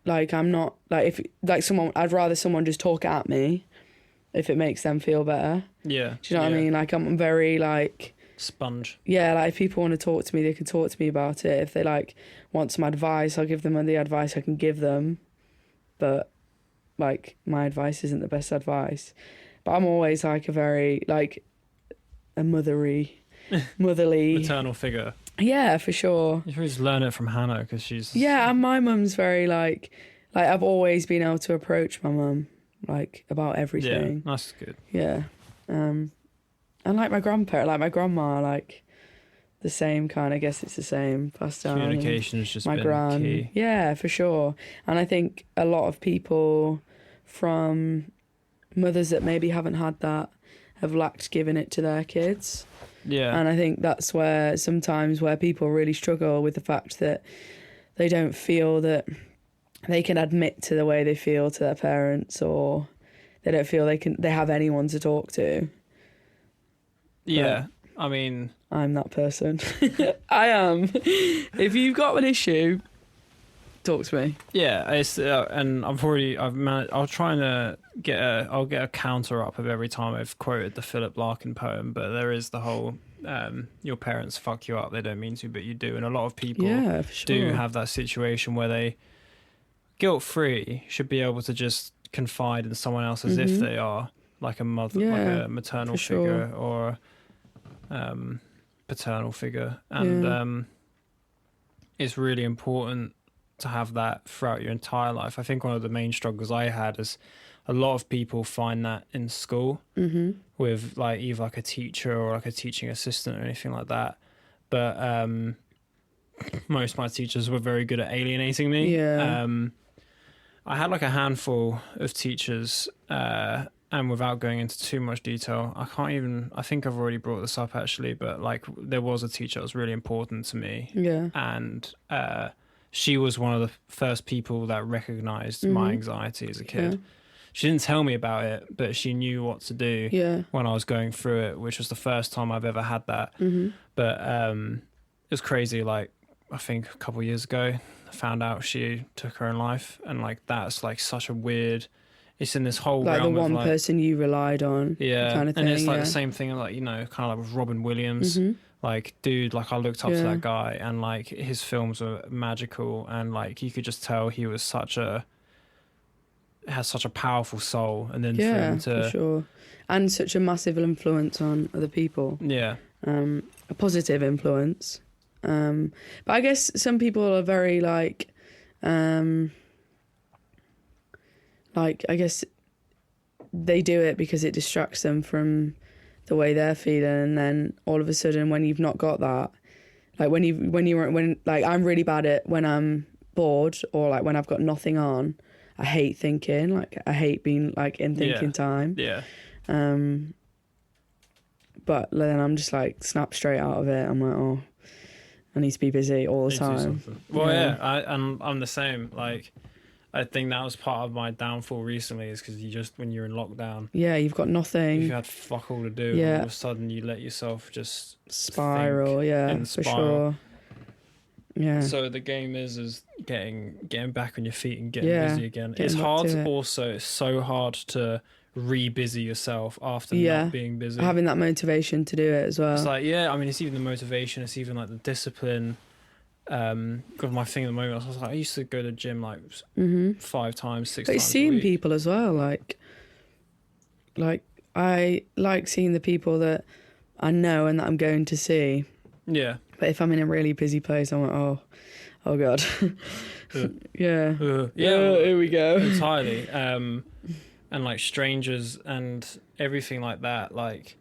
like I'm not like if like someone, I'd rather someone just talk at me if it makes them feel better. Yeah. Do you know what I mean? Like I'm very like sponge. Yeah, like if people want to talk to me, they can talk to me about it. If they like want some advice, I'll give them the advice I can give them. But like my advice isn't the best advice. But I'm always like a very like a motherly maternal figure. Yeah, for sure. You should just learn it from Hannah because she's and my mum's very like I've always been able to approach my mum like about everything. Yeah, that's good. Yeah. And like my grandma, like the same kind. I guess it's the same passed down. Communication has just my been gran. key. Yeah, for sure. And I think a lot of people from mothers that maybe haven't had that have lacked giving it to their kids. Yeah. And I think that's where sometimes where people really struggle with the fact that they don't feel that they can admit to the way they feel to their parents, or they don't feel they have anyone to talk to. Yeah, I mean, I'm that person. I am. If you've got an issue, talk to me. Yeah, it's and I'll try and I'll get a counter up of every time I've quoted the Philip Larkin poem, but there is the whole your parents fuck you up. They don't mean to, but you do. And a lot of people Yeah, for sure. do have that situation where they, guilt-free, should be able to just confide in someone else as if they are like a mother, like a maternal figure or paternal figure. And it's really important to have that throughout your entire life. I think one of the main struggles I had is a lot of people find that in school with like either like a teacher or like a teaching assistant or anything like that. But most of my teachers were very good at alienating me. I had like a handful of teachers, and without going into too much detail, I think I've already brought this up actually, but like there was a teacher that was really important to me. And she was one of the first people that recognized my anxiety as a kid. She didn't tell me about it, but she knew what to do when I was going through it, which was the first time I've ever had that. But it was crazy. Like, I think a couple of years ago, I found out she took her own life. And like, that's like such a weird, it's in this whole like realm the one of like, person you relied on. Kind of thing. And it's like the same thing, like, you know, kind of like with Robin Williams. Like, dude, like I looked up to that guy and like his films were magical. And like, you could just tell he was has such a powerful soul, and then for him to, for sure, and such a massive influence on other people. A positive influence. But I guess some people are very like I guess they do it because it distracts them from the way they're feeling, and then all of a sudden, when you've not got that, like when like I'm really bad at when I'm bored or like when I've got nothing on. I hate thinking, like I hate being like in thinking time. But then I'm just like snap straight out of it. I'm like, oh, I need to be busy all the time. Well, I'm the same. Like, I think that was part of my downfall recently, is because you just, when you're in lockdown, you've got nothing. If you had fuck all to do, all of a sudden you let yourself just spiral. For sure. Yeah. So the game is getting back on your feet and getting busy again. It's hard it's so hard to re-busy yourself after not being busy. Having that motivation to do it as well. It's like, I mean, it's even the motivation, it's even like the discipline. Because my thing at the moment, I was like, I used to go to the gym like 5 times, 6 times. But it's seeing people as well, like I like seeing the people that I know and that I'm going to see. Yeah. But if I'm in a really busy place, I'm like, oh God. Here we go. Entirely. And like strangers and everything like that, like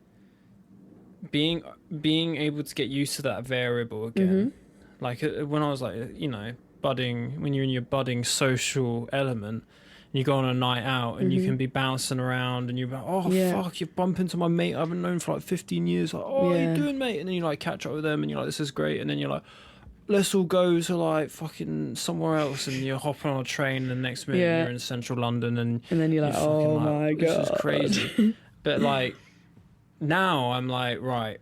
being able to get used to that variable again. Like when I was like, you know, when you're in your budding social element, and you go on a night out and you can be bouncing around and you're like, fuck, you bump into my mate I haven't known for like 15 years. Like, how you doing, mate? And then you like catch up with them and you're like, this is great. And then you're like, let's all go to like fucking somewhere else. And you're hopping on a train and the next minute you're in central London. And then you're like, oh my God. This is crazy. But like, now I'm like, right,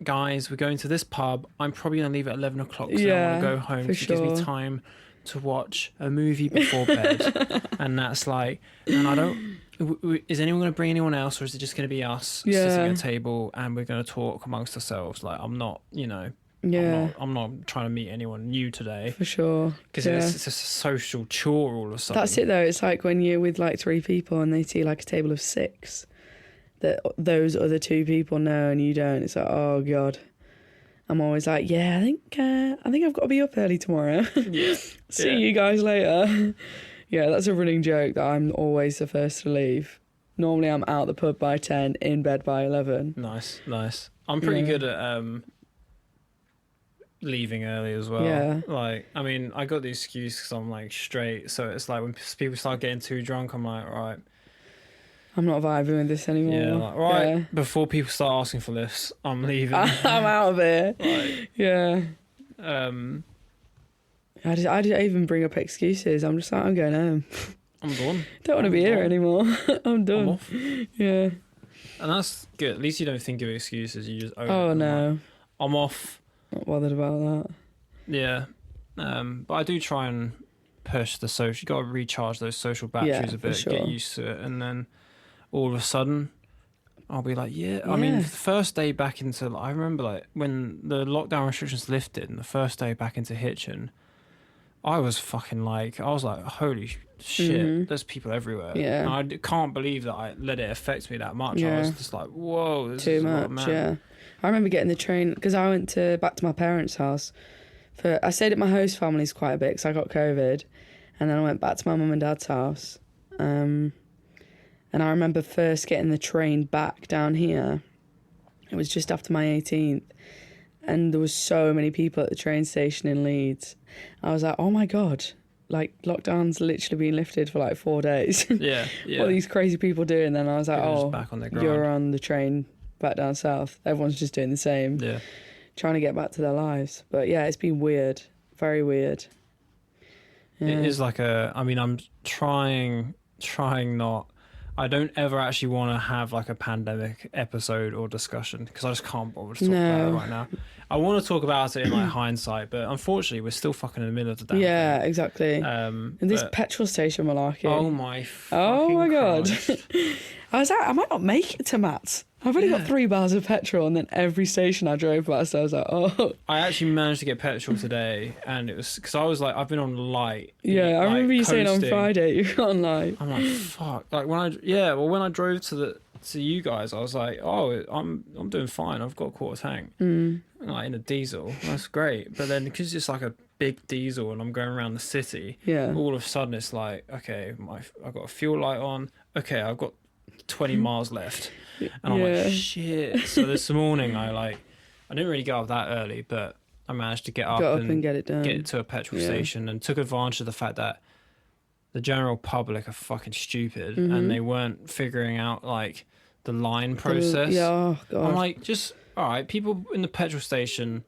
guys, we're going to this pub. I'm probably going to leave at 11 o'clock because I want to go home because it gives me time to watch a movie before bed. And that's like, and I don't, is anyone going to bring anyone else, or is it just going to be us sitting at a table and we're going to talk amongst ourselves? Like, I'm not, you know, I'm not trying to meet anyone new today. For sure. Because it's just a social chore all of a sudden. That's it though. It's like when you're with like 3 people and they see like a table of 6 that those other 2 people know and you don't. It's like, oh God. I'm always like, I think I've got to be up early tomorrow. See you guys later. That's a running joke that I'm always the first to leave. Normally I'm out the pub by 10, in bed by 11. Nice. I'm pretty good at leaving early as well. Yeah. Like, I mean, I got the excuse because I'm like straight. So it's like when people start getting too drunk, I'm like, right, I'm not vibing with this anymore. Yeah, like, right, before people start asking for lifts, I'm leaving. I'm out of here. Like, I didn't even bring up excuses. I'm just like, I'm going home. I'm done. Don't want to be here anymore. I'm done. I'm off. Yeah. And that's good. At least you don't think of excuses. You just own it. Oh, no. Like, I'm off. Not bothered about that. Yeah. But I do try and push the social. You got to recharge those social batteries a bit, get used to it, and then all of a sudden, I'll be like, yeah. I mean, the first day back into, I remember like when the lockdown restrictions lifted and the first day back into Hitchin, I was fucking like, I was like, holy shit, there's people everywhere. Yeah. And I can't believe that I let it affect me that much. Yeah. I was just like, whoa, this Too is a much, lot, man. yeah. I remember getting the train, because I went back to my parents' house. I stayed at my host family's quite a bit because I got COVID. And then I went back to my mum and dad's house. And I remember first getting the train back down here. It was just after my 18th. And there was so many people at the train station in Leeds. I was like, oh my God, like lockdown's literally been lifted for like 4 days. Yeah. What are these crazy people doing? And then I was like, People just back on their grind. you're on the train back down south. Everyone's just doing the same. Yeah. Trying to get back to their lives. But yeah, it's been weird. Very weird. Yeah. It is like I'm trying not. I don't ever actually want to have like a pandemic episode or discussion because I just can't bother to talk about it right now. I want to talk about it in like hindsight, but unfortunately we're still fucking in the middle of the damn thing. Exactly. And this petrol station malarkey. Oh my God. Christ. I was like, I might not make it to Matt's. I've only got 3 bars of petrol, and then every station I drove past, I was like, oh. I actually managed to get petrol today, and it was because I was like, I've been on light. Yeah, I remember you saying on coasting. Friday you got on light. I'm like, fuck. Like when I drove to you guys, I was like, oh, I'm doing fine. I've got a quarter tank, like in a diesel. That's great. But then because it's like a big diesel, and I'm going around the city, all of a sudden it's like, okay, I've got a fuel light on. Okay, I've got 20 miles left. And I'm like, shit. So this morning I didn't really get up that early, but I managed to get up and get it done. Get to a petrol station, and took advantage of the fact that the general public are fucking stupid and they weren't figuring out like the line process. Oh God. I'm like, just all right, people in the petrol station's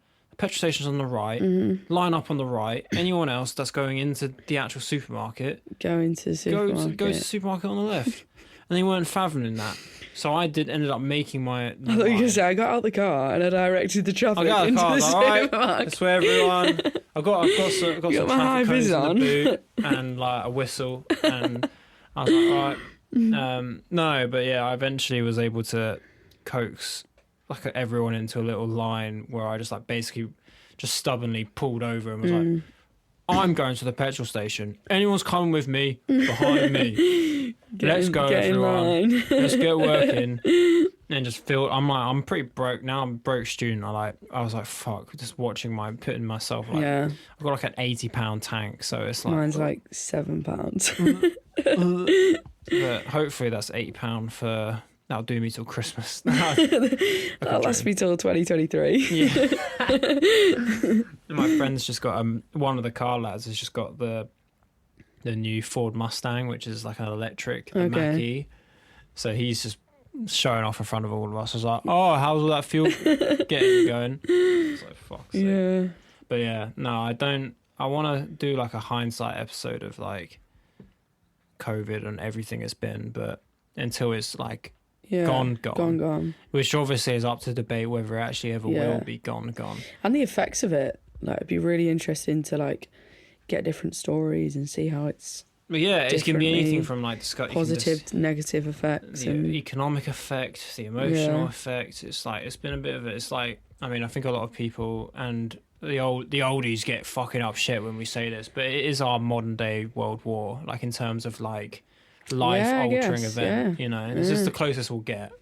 on the right, line up on the right. Anyone else that's going into the actual supermarket, go into the supermarket. Go to the supermarket on the left. And they weren't fathoming that. So I ended up making my... I thought you were going to say, I got out the car and I directed the traffic into the supermarket. Right, that's where everyone... I've got some traffic cones in the boot and like a whistle. And I was like, all right. No, but yeah, I eventually was able to coax like everyone into a little line where I just like basically just stubbornly pulled over and was like, I'm going to the petrol station. Anyone's coming with me, behind me. Let's go, everyone. Let's get working. And just feel. I'm pretty broke now. I'm a broke student. I was like, fuck. Just watching putting myself like. Yeah. I've got like an £80 tank, so it's like. Mine's like £7. But hopefully that's £80 for. That'll do me till Christmas. That'll last me till 2023. Yeah. My friend's just got one of the car lads has just got the new Ford Mustang, which is like an electric Mach-E. So he's just showing off in front of all of us. I was like, oh, how's all that fuel getting you going? It's like, fuck's sake. But yeah, no, I don't. I want to do like a hindsight episode of like COVID and everything it's been, but until it's like gone. Which obviously is up to debate whether it actually ever will be gone. And the effects of it, like, it'd be really interesting to like get different stories and see how it's. But yeah, it can be anything from like positive to negative effects, the economic effect, the emotional effect. It's like it's been a bit of it. It's like, I mean, I think a lot of people and the oldies get fucking up shit when we say this, but it is our modern day World War, like in terms of like life-altering event. You know, this is the closest we'll get.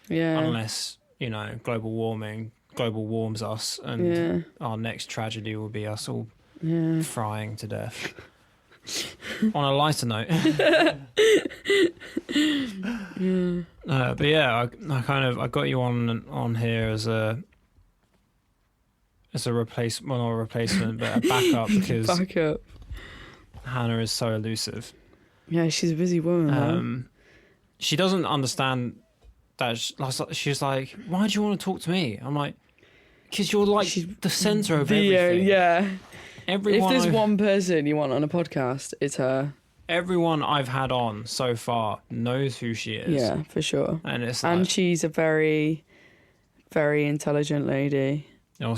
Yeah. Unless, you know, global warms us, and our next tragedy will be us all frying to death. On a lighter note. But yeah, I got you on here as a replacement, well, not a replacement, but a backup because Hannah is so elusive. Yeah, she's a busy woman. She doesn't understand that. She's like, why do you want to talk to me? I'm like, because you're like the centre of everything. Yeah. If there's one person you want on a podcast, it's her. Everyone I've had on so far knows who she is. Yeah, for sure. And she's a very, very intelligent lady.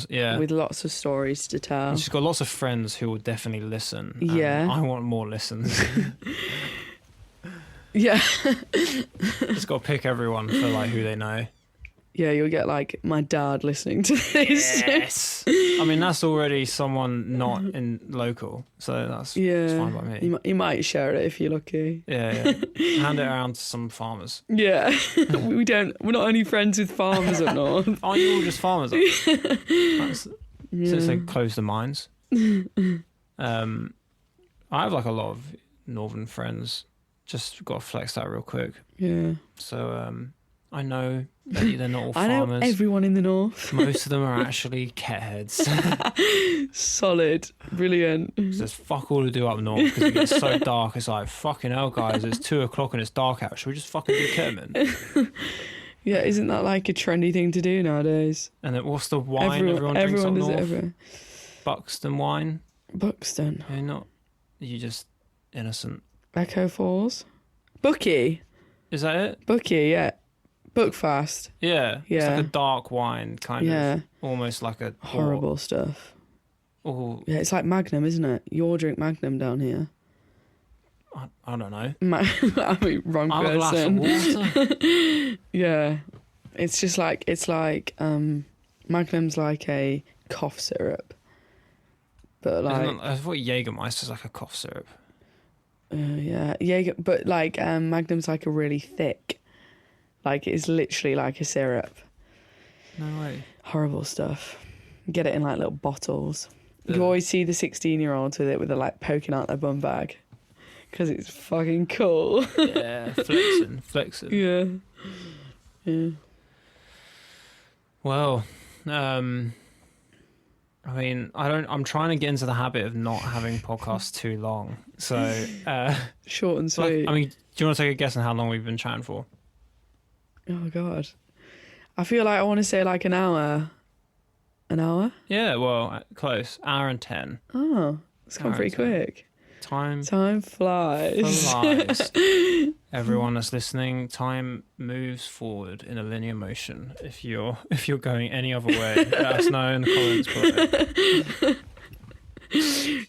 Yeah. With lots of stories to tell. And she's got lots of friends who will definitely listen. Yeah. I want more listens. Yeah. Just got to pick everyone for like who they know. Yeah, you'll get like my dad listening to this. Yes. I mean, that's already someone not in local, so that's fine by me. You might share it if you're lucky. Yeah. Hand it around to some farmers. Yeah. We're not only friends with farmers up north. Aren't you all just farmers? Since they closed the mines. I have like a lot of northern friends. Just got to flex that real quick. Yeah. So I know that they're not all I farmers. know everyone in the north. Most of them are actually ketheads. Solid. Brilliant. There's fuck all to do up north because it gets so dark. It's like, fucking hell, guys, it's 2:00 and it's dark out. Should we just fucking do ketamine? Yeah, isn't that like a trendy thing to do nowadays? And then what's the wine everyone drinks up does north? it ever. Buxton wine? Buxton. You're not... You're just innocent. Echo Falls. Bucky. Is that it? Bucky, yeah. Buckfast. Yeah. It's like a dark wine, kind of. Almost like a... Horrible stuff. Oh. Yeah, it's like Magnum, isn't it? You drink Magnum down here. I don't know. I mean, wrong I'm person. a glass of water. Yeah. It's just like... It's like... Magnum's like a cough syrup. But like... I thought Jägermeister's like a cough syrup. Yeah. Jaeger, but like Magnum's like a really thick... Like, it's literally like a syrup. No way. Horrible stuff. Get it in, like, little bottles. You always see the 16-year-olds with it, with it, like, poking out their bum bag. Because it's fucking cool. Yeah, flexing. Yeah. Well, I mean, I'm trying to get into the habit of not having podcasts too long. So... Short and sweet. I mean, do you want to take a guess on how long we've been chatting for? Oh, God. I feel like I want to say like an hour. An hour? Yeah, well, close. Hour and 10. Oh, it's gone pretty quick. Time flies. Everyone that's listening, time moves forward in a linear motion. If you're going any other way, let us know in the comments below.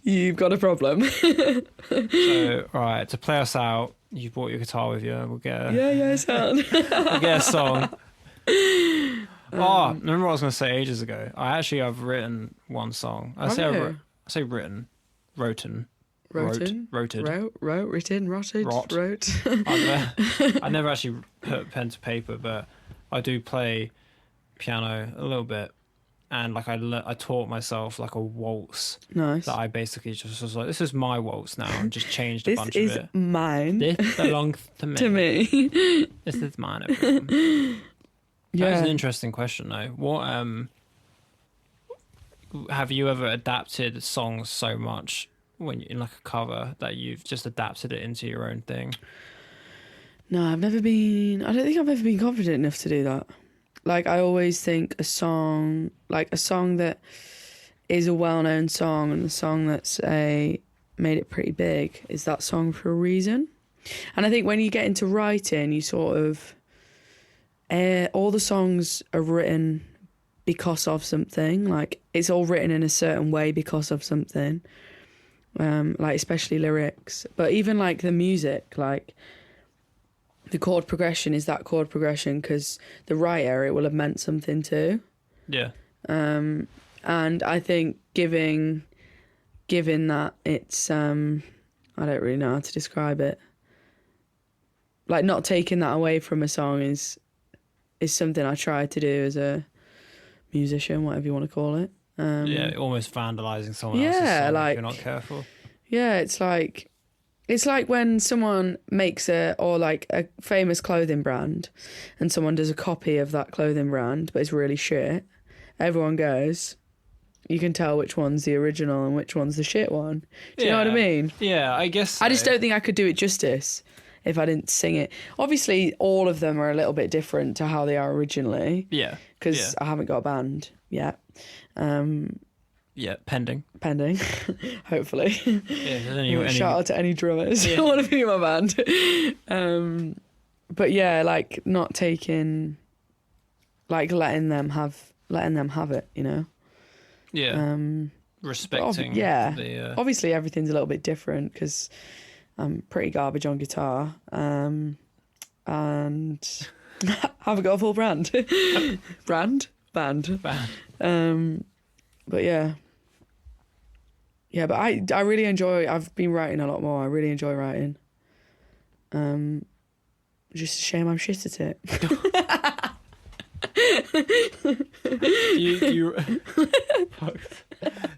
You've got a problem. So, right, to play us out, you brought your guitar with you. We'll get sound. we'll get a song. Remember what I was going to say ages ago? I've written one song. I say written. Roten. Written. Wrote. I never actually put pen to paper, but I do play piano a little bit. And like I taught myself like a waltz. Nice. That I basically just was like, this is my waltz now, and just changed a bunch of it. This is mine. This belongs to me. To me. This is mine, everyone. Yeah. That is an interesting question, though. What have you ever adapted songs so much when you're in like a cover that you've just adapted it into your own thing? No, I don't think I've ever been confident enough to do that. Like, I always think a song that is a well-known song and the song that's made it pretty big is that song for a reason. And I think when you get into writing, you sort of... all the songs are written because of something. Like, it's all written in a certain way because of something. Like, especially lyrics. But even, like, the music, like... The chord progression is that chord progression because the writer, it will have meant something too. Yeah. And I think giving that it's I don't really know how to describe it. Like, not taking that away from a song is something I try to do as a musician, whatever you want to call it. Almost vandalising someone else's song if you're not careful. Yeah, it's like when someone makes a famous clothing brand and someone does a copy of that clothing brand, but it's really shit. Everyone goes, you can tell which one's the original and which one's the shit one. Do you know what I mean? Yeah, I guess so. I just don't think I could do it justice if I didn't sing it. Obviously, all of them are a little bit different to how they are originally. Yeah. Because I haven't got a band yet. Yeah, pending. Hopefully. Yeah, shout out to any drummers who want to be in my band. But yeah, like not taking, like letting them have it, you know. Yeah. Respecting. Obviously everything's a little bit different because I'm pretty garbage on guitar. And haven't got a full band. Band. But yeah. Yeah, but I really enjoy, I've been writing a lot more. I really enjoy writing. Just a shame I'm shit at it.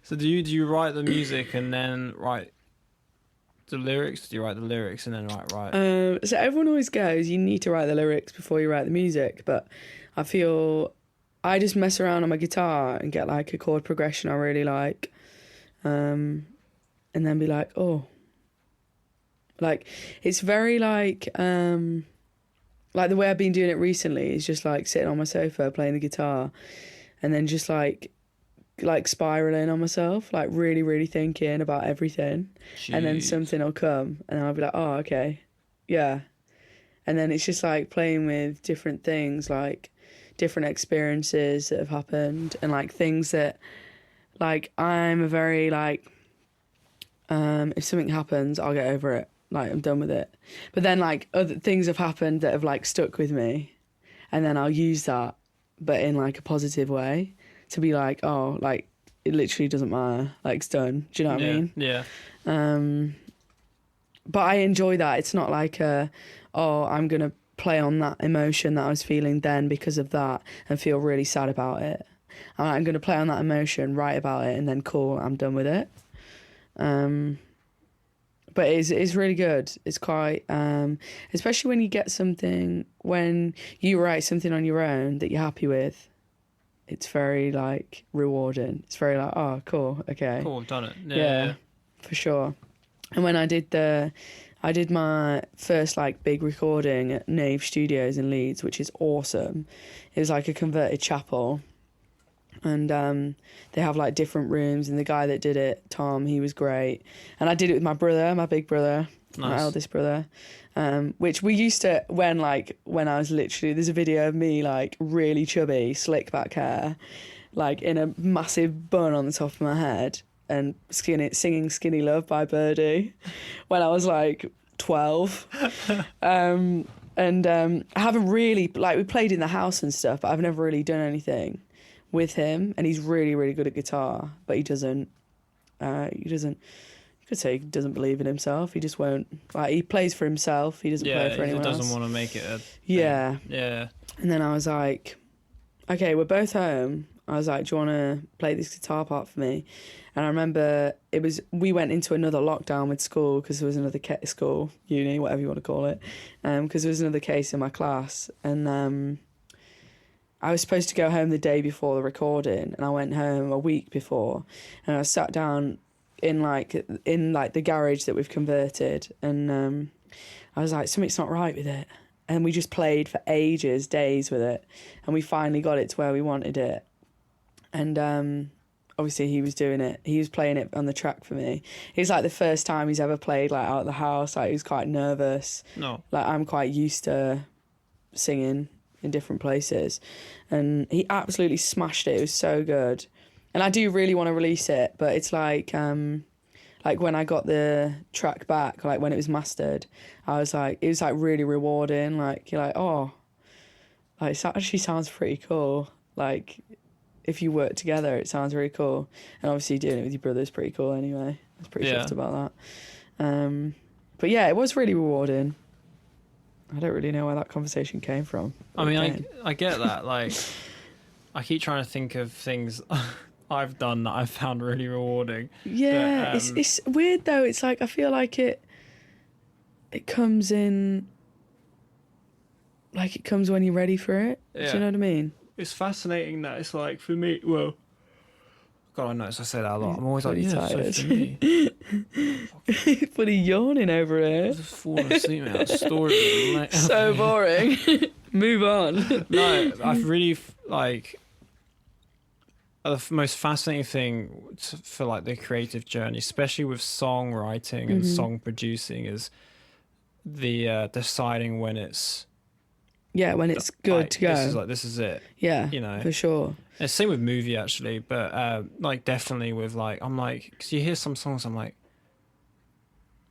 Do you write the music and then write the lyrics? Do you write the lyrics and then write? So everyone always goes, you need to write the lyrics before you write the music, but I feel I just mess around on my guitar and get like a chord progression I really like, and then be like, oh, like it's very like the way I've been doing it recently is just like sitting on my sofa playing the guitar, and then just like spiraling on myself, like really, really thinking about everything. Jeez. And then something will come and I'll be like, oh, okay, yeah. And then it's just like playing with different things, like different experiences that have happened, and like things that, like, I'm a very like, if something happens, I'll get over it. Like, I'm done with it. But then like other things have happened that have like stuck with me, and then I'll use that, but in like a positive way, to be like, oh, like it literally doesn't matter, like it's done. Do you know what I mean? Yeah. But I enjoy that. It's not like I'm gonna play on that emotion that I was feeling then because of that and feel really sad about it. I'm gonna play on that emotion, write about it, and then cool, I'm done with it. But it's really good. It's quite, especially when you get something, when you write something on your own that you're happy with, it's very like rewarding. It's very like, oh, cool, okay. Cool, done it. Yeah, for sure. And when I did my first like big recording at Nave Studios in Leeds, which is awesome. It was like a converted chapel. And they have like different rooms, and the guy that did it, Tom, he was great. And I did it with my brother, my big brother, my eldest brother, which we used to, when I was literally, there's a video of me like really chubby, slick back hair, like in a massive bun on the top of my head, and singing Skinny Love by Birdie when I was like 12. I haven't really, like, we played in the house and stuff, but I've never really done anything with him, and he's really, really good at guitar, but he doesn't, you could say he doesn't believe in himself. He just won't, like, he plays for himself, he doesn't play for anyone else. He doesn't want to make it a yeah. thing. Yeah. And then I was like, okay, we're both home. I was like, do you want to play this guitar part for me? And I remember we went into another lockdown with school because there was another school, uni, whatever you want to call it, because there was another case in my class, and I was supposed to go home the day before the recording, and I went home a week before, and I sat down in the garage that we've converted, and I was like, something's not right with it. And we just played for ages, days with it, and we finally got it to where we wanted it. And obviously he was doing it. He was playing it on the track for me. It was like the first time he's ever played like out of the house. Like, he was quite nervous. No. Like, I'm quite used to singing in different places, and he absolutely smashed it. It was so good, and I do really want to release it, but it's like when I got the track back, like when it was mastered, I was like, it was like really rewarding. Like, you're like, oh, like, it actually sounds pretty cool. Like, if you work together, it sounds really cool. And obviously doing it with your brother is pretty cool anyway. I was pretty chuffed about that. But yeah, it was really rewarding. I don't really know where that conversation came from. I mean, I get that. Like, I keep trying to think of things I've done that I've found really rewarding. Yeah, but, it's weird though. It's like, I feel like it comes in, like, it comes when you're ready for it. Yeah. Do you know what I mean? It's fascinating that it's like, for me, well, God, I notice I say that a lot. I'm always like, yeah, so for me. Fully yawning over here. Just falling asleep now. Story. So boring. Move on. No, I've really, like, the most fascinating thing for like the creative journey, especially with songwriting and song producing, is the deciding when it's, when it's good like, to go. This is it. Yeah, you know, for sure. And same with movie actually, but like definitely with like, I'm like, because you hear some songs, I'm like,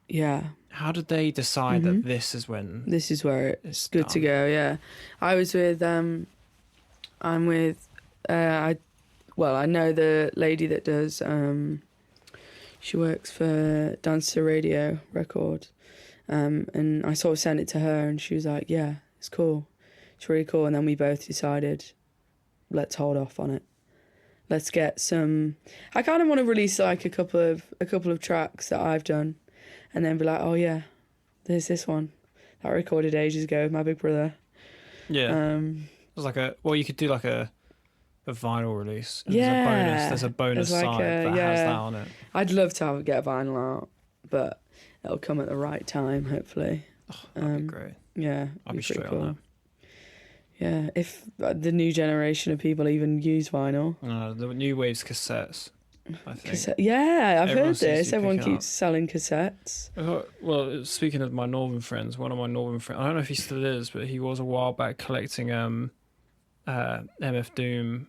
Yeah. How did they decide that this is when This is where it's good to done? go. Yeah, I was with I'm with I know the lady that does she works for Dance to Radio Record, and I sort of sent it to her and she was like, yeah, it's cool, it's really cool. And then we both decided, let's hold off on it, let's get some. I kind of want to release like a couple of tracks that I've done, and then be like, oh yeah, there's this one that I recorded ages ago with my big brother. Yeah. It was like you could do like a vinyl release. And Yeah. There's a bonus There's like side that has yeah. that on it. I'd love to get a vinyl out, but it'll come at the right time, hopefully. That'd be great. Yeah, I'll be pretty straight cool. on that. Yeah, if the new generation of people even use vinyl. The new wave's cassettes, I think. Yeah, I've Everyone heard seems to this. be Everyone picking keeps selling cassettes. Well, speaking of my northern friends, one of my northern friends, I don't know if he still is, but he was a while back collecting MF Doom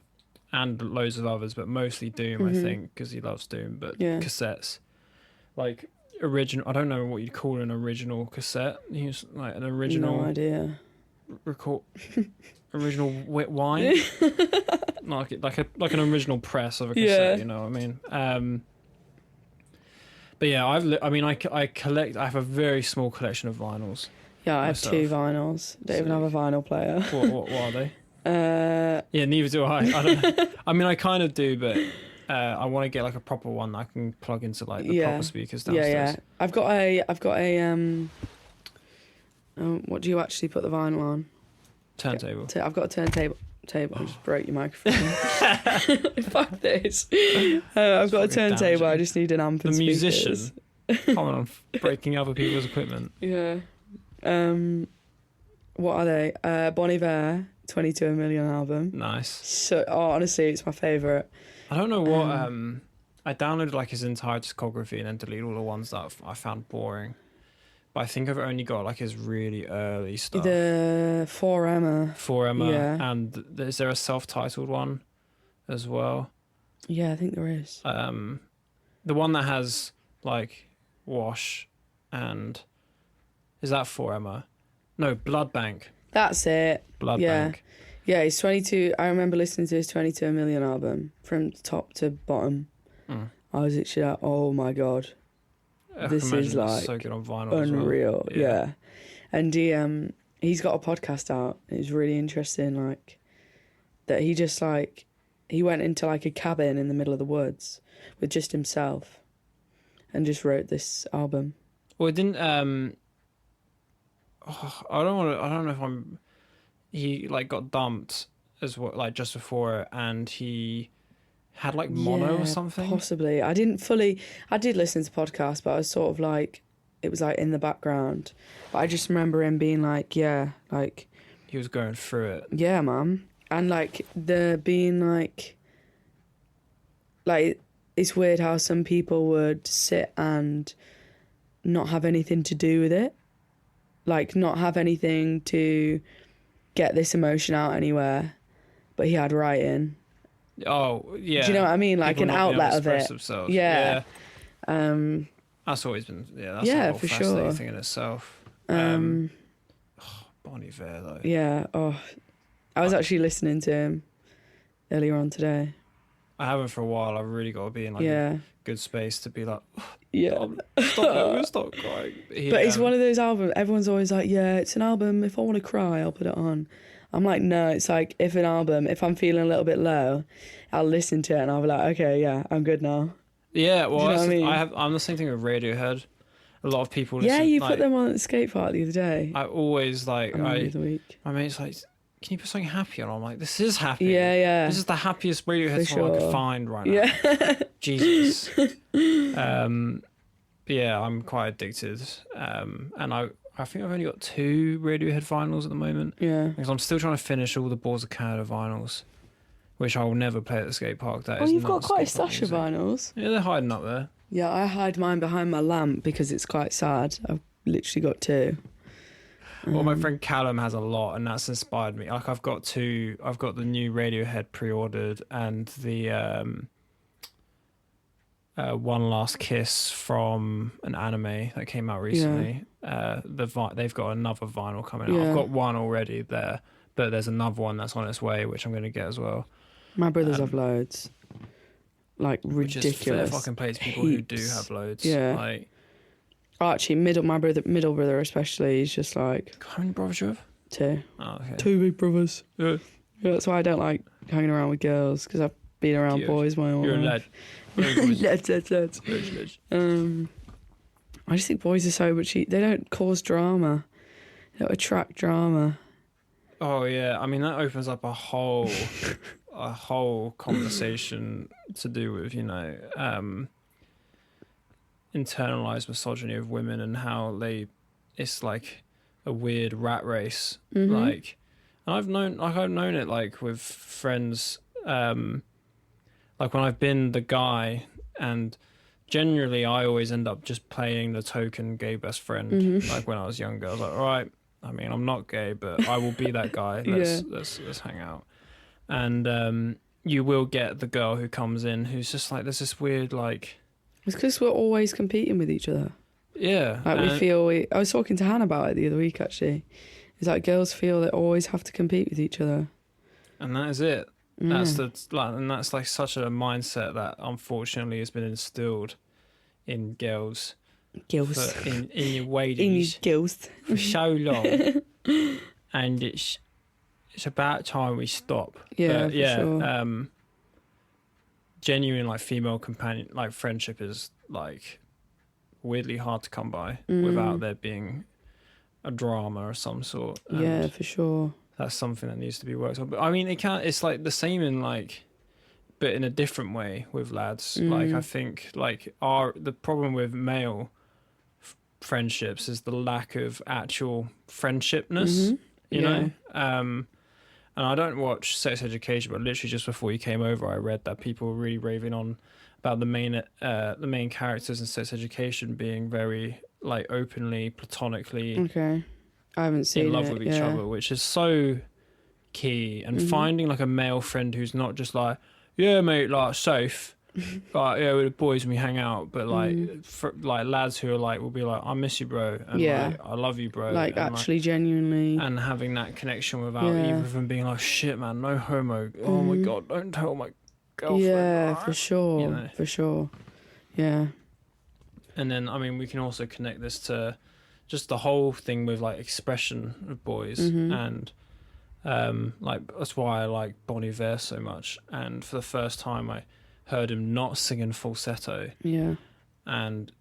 and loads of others, but mostly Doom, I think, because he loves Doom. But cassettes, like original, I don't know what you'd call an original cassette. He was like an original. No idea. Original wet wine, like an original press of a cassette. You know what I mean? But yeah, I collect. I have a very small collection of vinyls. Yeah, I myself. have 2 vinyls. Don't even have a vinyl player. What are they? Yeah, neither do I. I don't. I mean, I kind of do, but I want to get like a proper one that I can plug into like the proper speakers downstairs. Yeah. I've got a what do you actually put the vinyl on? Turntable. I've got a turntable. I just broke your microphone. Fuck this. I've got a turntable. Damaging. I just need an amp and The musician. speakers. Come on, breaking other people's equipment. Yeah. What are they? Bon Iver, 22 Million album. Nice. So honestly, it's my favourite. I don't know what. I downloaded like his entire discography and then deleted all the ones that I found boring. But I think I've only got like his really early stuff. The 4 Emma, yeah. And is there a self-titled one as well? Yeah, I think there is. The one that has like Wash and is that 4 No, Blood Bank. That's it. Blood Bank. Yeah, he's 22. I remember listening to his 22 Million album from top to bottom. I was actually like, oh my god. This is like so good on vinyl unreal. as well. Yeah. And he's got a podcast out. It's really interesting, like that he just like he went into like a cabin in the middle of the woods with just himself and just wrote this album. Well, it didn't I don't know if he like got dumped as well, like just before it, and he had like mono or something. Possibly. I did listen to podcasts, but I was sort of like, it was like in the background. But I just remember him being like, yeah, like he was going through it. Yeah, man. And like the being like it's weird how some people would sit and not have anything to do with it. Like not have anything to get this emotion out anywhere. But he had writing. Oh, yeah. Do you know what I mean? Like people an outlet of it. Themselves. Yeah. That's always been, that's a whole for fascinating sure. thing in itself. Bon Iver, though. Yeah. Oh, I was actually listening to him earlier on today. I haven't for a while. I've really got to be in like a good space to be like, stop crying. But it's one of those albums. Everyone's always like, yeah, it's an album. If I want to cry, I'll put it on. I'm like, no, it's like if I'm feeling a little bit low, I'll listen to it and I'll be like, okay, yeah, I'm good now. Yeah, well, you know I'm the same thing with Radiohead. A lot of people listen. Yeah, you like, put them on at the skate park the other day. I always like, the week. My mate's like, can you put something happy on? I'm like, this is happy. Yeah. This is the happiest Radiohead song I could find right now. Yeah. Jesus. Yeah, I'm quite addicted. And I think I've only got 2 Radiohead vinyls at the moment. Yeah. Because I'm still trying to finish all the Balls of Canada vinyls, which I will never play at the skate park. You've got quite a stash of vinyls. Yeah, they're hiding up there. Yeah, I hide mine behind my lamp because it's quite sad. I've literally got 2. Well, my friend Callum has a lot, and that's inspired me. Like, I've got the new Radiohead pre-ordered, and the One Last Kiss from an anime that came out recently. They've got another vinyl coming out. I've got one already there, but there's another one that's on its way, which I'm going to get as well. My brothers have loads. Like, ridiculous. Which is fair fucking play to people who do have loads. Yeah. Like, Actually, my middle brother especially, he's just like... How many brothers do you have? 2. Oh, okay. 2 big brothers. Yeah. That's why I don't like hanging around with girls, because I've been around boys my whole life. You're a lad. Lads. I just think boys are so much... They don't cause drama. They don't attract drama. Oh, yeah. I mean, that opens up a whole conversation to do with, internalized misogyny of women and how it's like a weird rat race. Mm-hmm. Like, and I've known it like with friends, like when I've been the guy, and generally I always end up just playing the token gay best friend. Mm-hmm. Like when I was younger, I was like, all right, I mean, I'm not gay, but I will be that guy. Let's hang out. And you will get the girl who comes in who's just like, there's this weird like... It's because we're always competing with each other. Yeah. Like I was talking to Hannah about it the other week, actually. It's like girls feel they always have to compete with each other. And that is it. That's that's like such a mindset that unfortunately has been instilled in girls. In your ladies. In your girls. For so long. And it's about time we stop. Yeah, sure. Genuine like female companion like friendship is like weirdly hard to come by without there being a drama of some sort. Yeah, for sure. That's something that needs to be worked on. But I mean, it's like the same in like, but in a different way with lads. Like I think like the problem with male friendships is the lack of actual friendshipness. You know. And I don't watch Sex Education, but literally just before you came over, I read that people were really raving on about the main characters in Sex Education being very like openly, platonically, I haven't seen in love with each other, which is so key. And finding like a male friend who's not just like, yeah, mate, like safe, like yeah, we're the boys and we hang out, but like like lads who are like will be like, I miss you, bro, and like, I love you, bro, like and, actually genuinely, and having that connection without either of them being like, shit, man, no homo. Oh my god, don't tell my girlfriend. Yeah, right? for sure, for sure. Yeah. And then I mean, we can also connect this to just the whole thing with like expression of boys and like that's why I like Bon Iver so much. And for the first time I heard him not singing falsetto. Yeah. And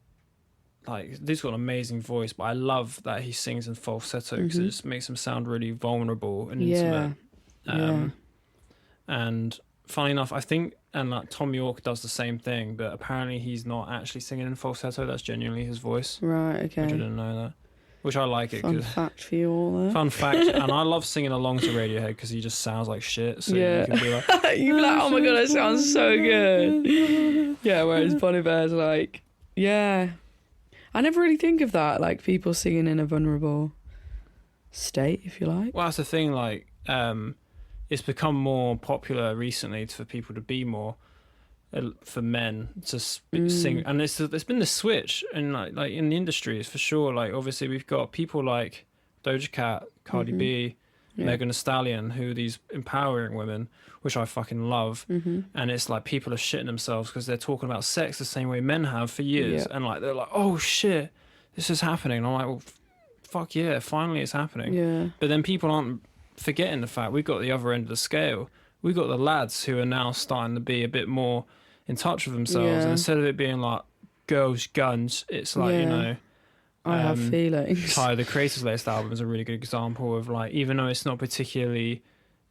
like he's got an amazing voice, but I love that he sings in falsetto because it just makes him sound really vulnerable and intimate. And funny enough, I think and like Tom York does the same thing, but apparently he's not actually singing in falsetto. That's genuinely his voice. Right. Okay. Which I didn't know that. Which I like it. Fun fact for you all there. Fun fact. And I love singing along to Radiohead because he just sounds like shit. So you can be like... You're like, oh my god, that sounds so good. Yeah, whereas Bon Iver's like, yeah. I never really think of that, like people singing in a vulnerable state, if you like. Well, that's the thing, like, it's become more popular recently for people to be more... for men to sing, and there's been the switch, and like in the industry, for sure. Like obviously, we've got people like Doja Cat, Cardi B, Megan Thee Stallion, who are these empowering women, which I fucking love. And it's like people are shitting themselves because they're talking about sex the same way men have for years, and like they're like, oh shit, this is happening. And I'm like, well, fuck yeah, finally it's happening. Yeah. But then people aren't forgetting the fact we've got the other end of the scale. We've got the lads who are now starting to be a bit more in touch with themselves, and instead of it being like girls guns, it's like I have feelings. Tyler, the Creator's latest album is a really good example of like, even though it's not particularly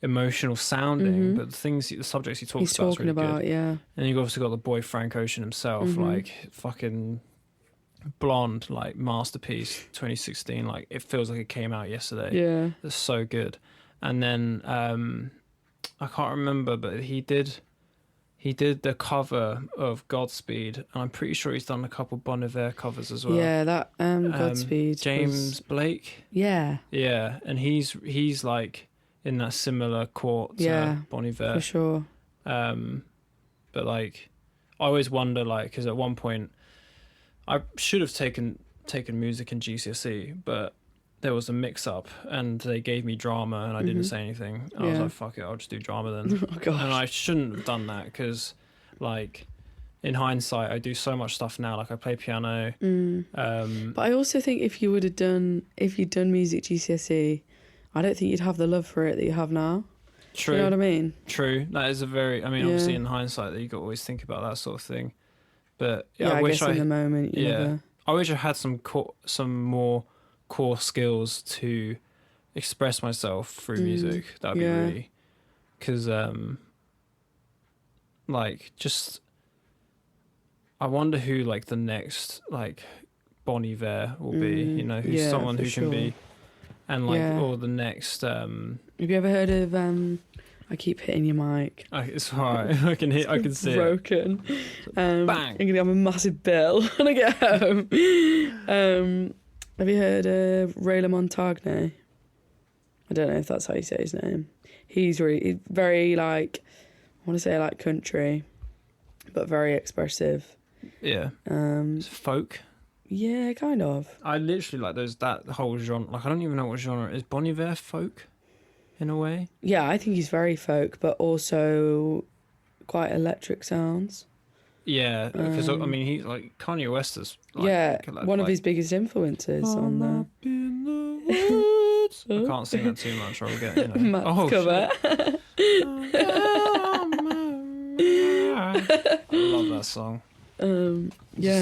emotional sounding, but the subjects he talks about is really good. And you've obviously got the boy Frank Ocean himself, like fucking Blonde, like masterpiece 2016, like it feels like it came out yesterday. It's so good. And then I can't remember, but he did the cover of Godspeed, and I'm pretty sure he's done a couple Bon Iver covers as well. Yeah, that Godspeed. James Blake. Yeah. Yeah, and he's like in that similar court to Bon Iver. For sure. But like, I always wonder, like, because at one point I should have taken music in GCSE, but there was a mix-up, and they gave me drama, and I didn't say anything. I was Yeah. like, "Fuck it, I'll just do drama then." Oh gosh. And I shouldn't have done that because, like, in hindsight, I do so much stuff now. Like, I play piano. But I also think if you'd done music GCSE, I don't think you'd have the love for it that you have now. True. You know what I mean? True. That is a very. I mean, Yeah. obviously, in hindsight, that you got to always think about that sort of thing. But Yeah, I wish guess in the moment, you never... I wish I had some more core skills to express myself through music. That'd be really, because like, just I wonder who, like, the next, like, Bon Iver will be. You know, who's someone who can be, and like, or the next. Have you ever heard of I keep hitting your mic. It's alright. I can see it. Broken. Bang. I'm gonna have a massive bill when I get home. Have you heard of Ray Montagne? I don't know if that's how you say his name. He's really very, like, I want to say like country, but very expressive. Yeah. It's folk. Yeah, kind of. I literally like that whole genre. Like, I don't even know what genre it is. Bon Iver folk, in a way. Yeah, I think he's very folk, but also quite electric sounds. Yeah, because I mean, he's like Kanye West is. Like, one of his biggest influences on the. I can't sing that too much, or I'll get, you know. Matt's cover. I love that song. It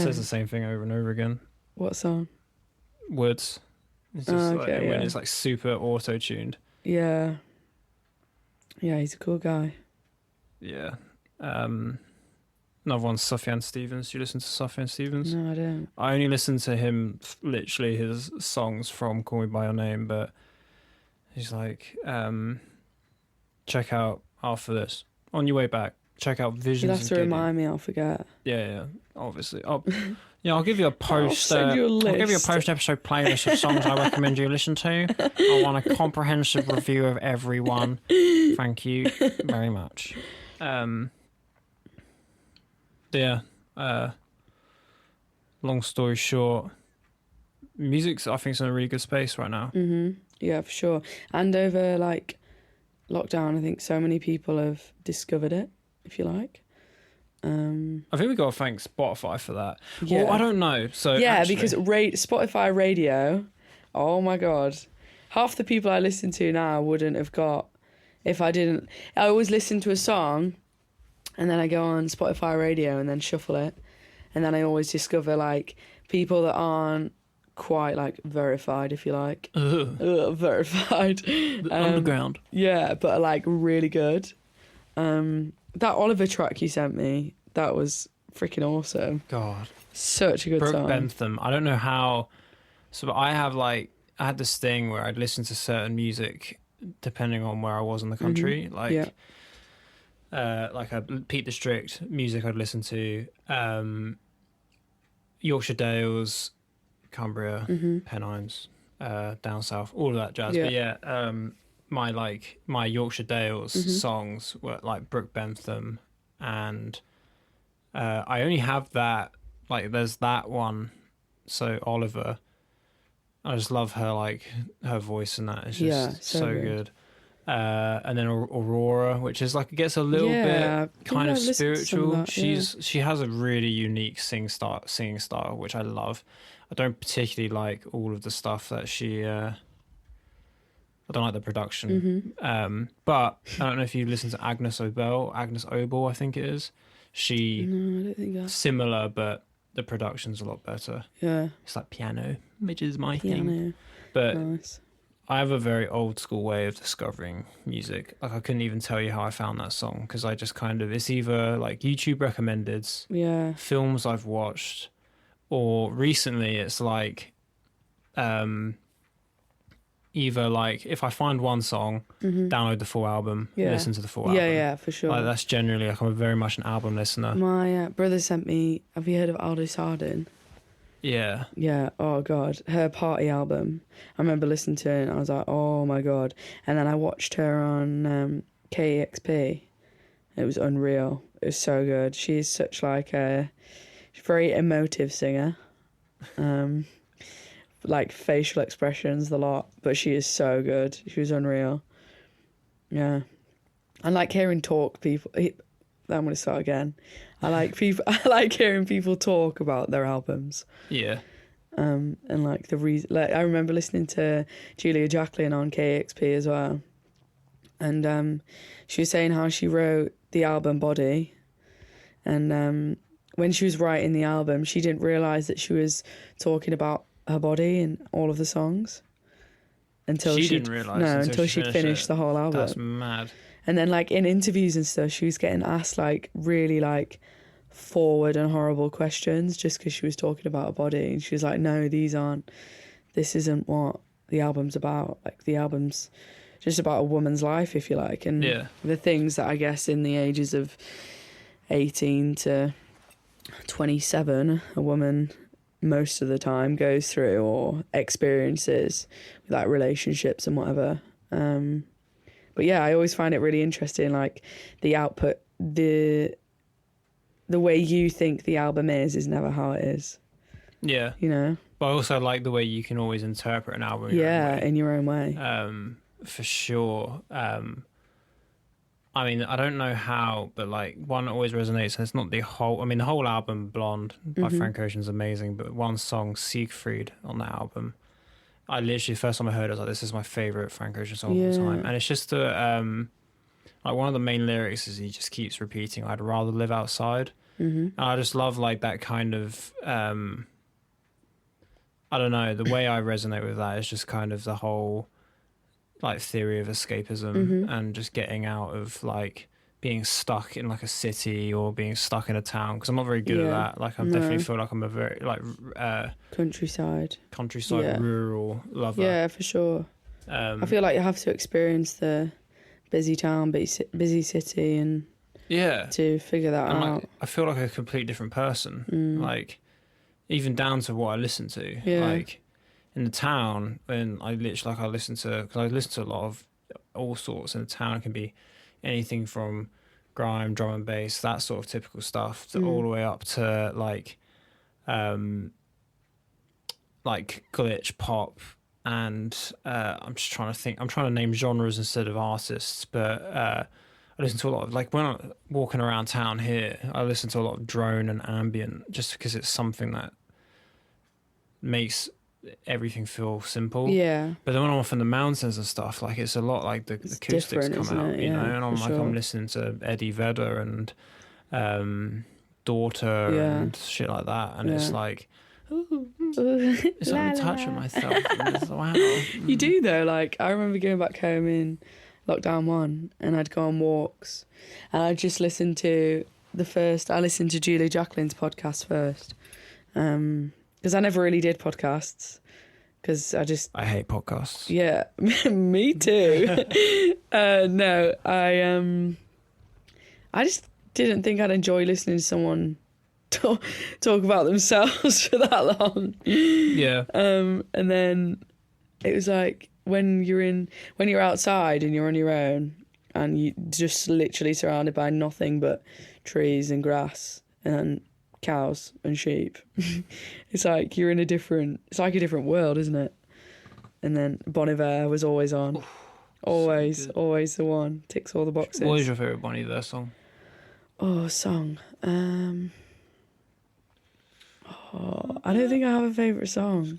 says the same thing over and over again. What song? Words. It's just when it's like super auto tuned. Yeah. Yeah, he's a cool guy. Yeah. Another one's Sufjan Stevens. Do you listen to Sufjan Stevens? No, I don't. I only listen to him, literally his songs from Call Me By Your Name, but he's like, check out, after this, on your way back, check out Visions. You'll have to remind me, I'll forget. Yeah, obviously. I'll give you a post. I'll give you a post-episode playlist of songs I recommend you listen to. I want a comprehensive review of every one. Thank you very much. Long story short, music's, I think, is in a really good space right now. Yeah, for sure. And over like lockdown, I think so many people have discovered it, if you like. I think we got to thank Spotify for that. Yeah. Well, I don't know. So because Spotify radio, oh my god, half the people I listen to now wouldn't have got if I didn't. I always listen to a song, and then I go on Spotify radio and then shuffle it, and then I always discover like people that aren't quite like verified, if you like. Verified. Underground. Yeah, but are like really good. That Oliver track you sent me, that was freaking awesome. God. Such a good Brooke song. Bentham. I don't know how. So I had this thing where I'd listen to certain music depending on where I was in the country. Like Peak District music I'd listen to. Yorkshire Dales, Cumbria, Pennines, down south, all of that jazz. Yeah. But yeah, my Yorkshire Dales songs were like Brooke Bentham, and I only have that, like, there's that one, so Oliver, I just love her, like, her voice and that is just so good. And then Aurora, which is like, it gets a little bit kind of spiritual. She has a really unique singing style, which I love. I don't particularly like all of the stuff that she I don't like the production. But I don't know if you listen to Agnes Obel, I think it is. No, I don't think that. Similar, but the production's a lot better. Yeah. It's like piano, which is my thing. But nice. I have a very old school way of discovering music. Like, I couldn't even tell you how I found that song, because I just kind of, it's either like YouTube recommended, films I've watched, or recently it's like either like if I find one song, download the full album, listen to the full album. Yeah, for sure. Like, that's generally, like, I'm very much an album listener. My brother sent me, have you heard of Aldo Sardin? Yeah. Yeah, oh God. Her Party album. I remember listening to it and I was like, oh my God. And then I watched her on KEXP. It was unreal. It was so good. She's such like a very emotive singer. Like facial expressions a lot, but she is so good. She was unreal. Yeah. I like hearing people. I'm going to start again. I like hearing people talk about their albums. Yeah. And like the reason, like I remember listening to Julia Jacqueline on KXP as well, and she was saying how she wrote the album Body, and when she was writing the album, she didn't realise that she was talking about her body in all of the songs until she'd finished the whole album. That's mad. And then like in interviews and stuff, she was getting asked like really like forward and horrible questions just because she was talking about her body, and she was like, no, this isn't what the album's about. Like the album's just about a woman's life, if you like, and the things that I guess in the ages of 18 to 27 a woman most of the time goes through or experiences with like relationships and whatever. But yeah, I always find it really interesting, like the output, the way you think the album is never how it is. Yeah. You know? But I also like the way you can always interpret an album in your own way. For sure. I mean, I don't know how, but like one always resonates, and it's not the whole. I mean, the whole album, Blonde by Frank Ocean's amazing, but one song, Siegfried, on that album, I literally, the first time I heard it, I was like, this is my favourite Frank Ocean song of all time. And it's just like one of the main lyrics is he just keeps repeating, I'd rather live outside. And I just love like that kind of, I don't know, the way I resonate with that is just kind of the whole like theory of escapism and just getting out of like being stuck in like a city or being stuck in a town, because I'm not very good at that. Like I definitely feel like I'm a very like countryside rural lover. Yeah, for sure. I feel like you have to experience the busy town, busy city, and to figure that out. Like, I feel like a complete different person. Like even down to what I listen to. Like in the town, when I listen to a lot of all sorts in the town. It can be anything from grime, drum and bass, that sort of typical stuff, to all the way up to like glitch pop, and I'm just trying to think. I'm trying to name genres instead of artists, but I listen to a lot of, like when I'm walking around town here, I listen to a lot of drone and ambient, just because it's something that makes everything feel simple. Yeah. But then when I'm off in the mountains and stuff, like it's a lot like the acoustics come out, you know, and I'm like, I'm listening to Eddie Vedder and Daughter and shit like that, and it's like, it's like I'm touching myself. Wow. You do though. Like I remember going back home in lockdown 1, and I'd go on walks, and I'd just listen to I listened to Julia Jacqueline's podcast first. Because I never really did podcasts, because I hate podcasts. Yeah, me too. No, I just didn't think I'd enjoy listening to someone talk about themselves for that long. Yeah. And then it was like when you're outside and you're on your own and you just literally surrounded by nothing but trees and grass and cows and sheep. It's like you're in a different world, isn't it? And then Bon Iver was always on. Always the one. Ticks all the boxes. What is your favourite Bon Iver song? Oh, song. I don't think I have a favourite song.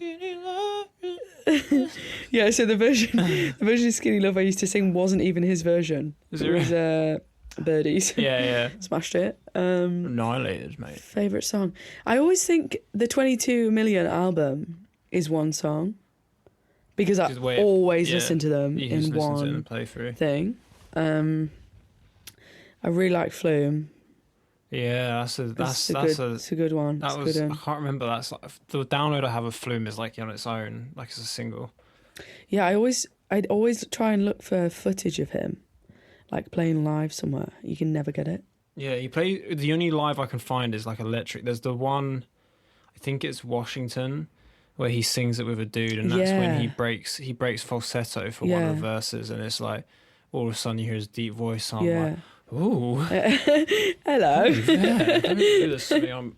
Yeah, so the version of Skinny Love I used to sing wasn't even his version. It was Birdies. Yeah. Smashed it. Annihilated, mate. Favourite song. I always think the 22 Million album is one song, because I always listen to them in one thing. I really like Flume. Yeah, that's a good one. I can't remember. That's like, the download I have of Flume is like on its own, like it's a single. Yeah, I'd always try and look for footage of him, like playing live somewhere. You can never get it. Yeah, the only live I can find is like electric. There's the one, I think it's Washington, where he sings it with a dude, and that's when he breaks falsetto for one of the verses, and it's like all of a sudden you hear his deep voice. And I'm like, Ooh. Hello. Yeah. Let me do this to me. I'm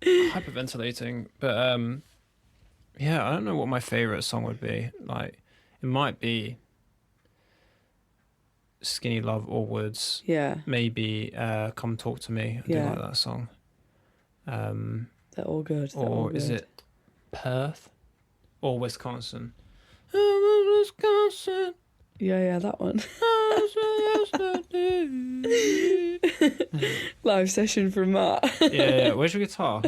hyperventilating. But yeah, I don't know what my favourite song would be. Like, it might be Skinny Love or Woods. Yeah. Maybe Come Talk to Me. I do like that song. They're all good. Or is it Perth? Or Wisconsin? Wisconsin. Yeah, that one. Live session from Matt. Yeah. Where's your guitar?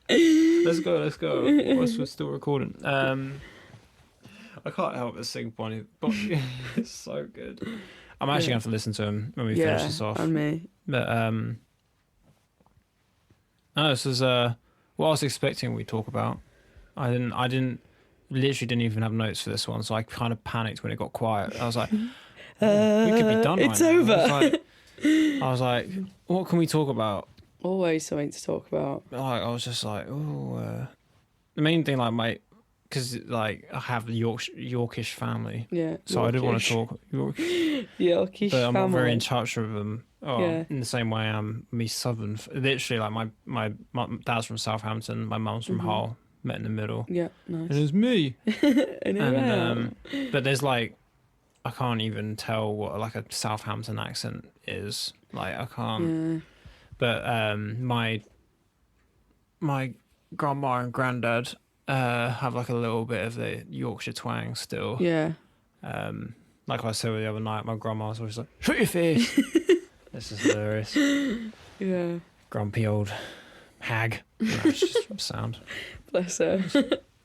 Let's go. We're still recording. I can't help but sing Bonnie, but it's so good. I'm actually going to have to listen to him when we finish this off. And me. But no, this is what I was expecting we'd talk about. I literally didn't even have notes for this one, so I kind of panicked when it got quiet. I was like, we could be done. It's right over. Now. I was like, what can we talk about? Always something to talk about. Like, I was just like, the main thing, like because like I have a Yorkish family, so I did want to talk Yorkish, but I'm family. not very in touch with them. In the same way I'm me Southern. Literally, like my dad's from Southampton, my mum's from Hull. Met in the middle. Yeah, nice. And it's me. And but there's like, I can't even tell what like a Southampton accent is. Like I can't. Yeah. But my grandma and granddad have like a little bit of the Yorkshire twang still. Yeah. Like I said the other night, my grandma was always like, "Shut your face." This is hilarious. Yeah. Grumpy old hag. That's just sound. Bless her.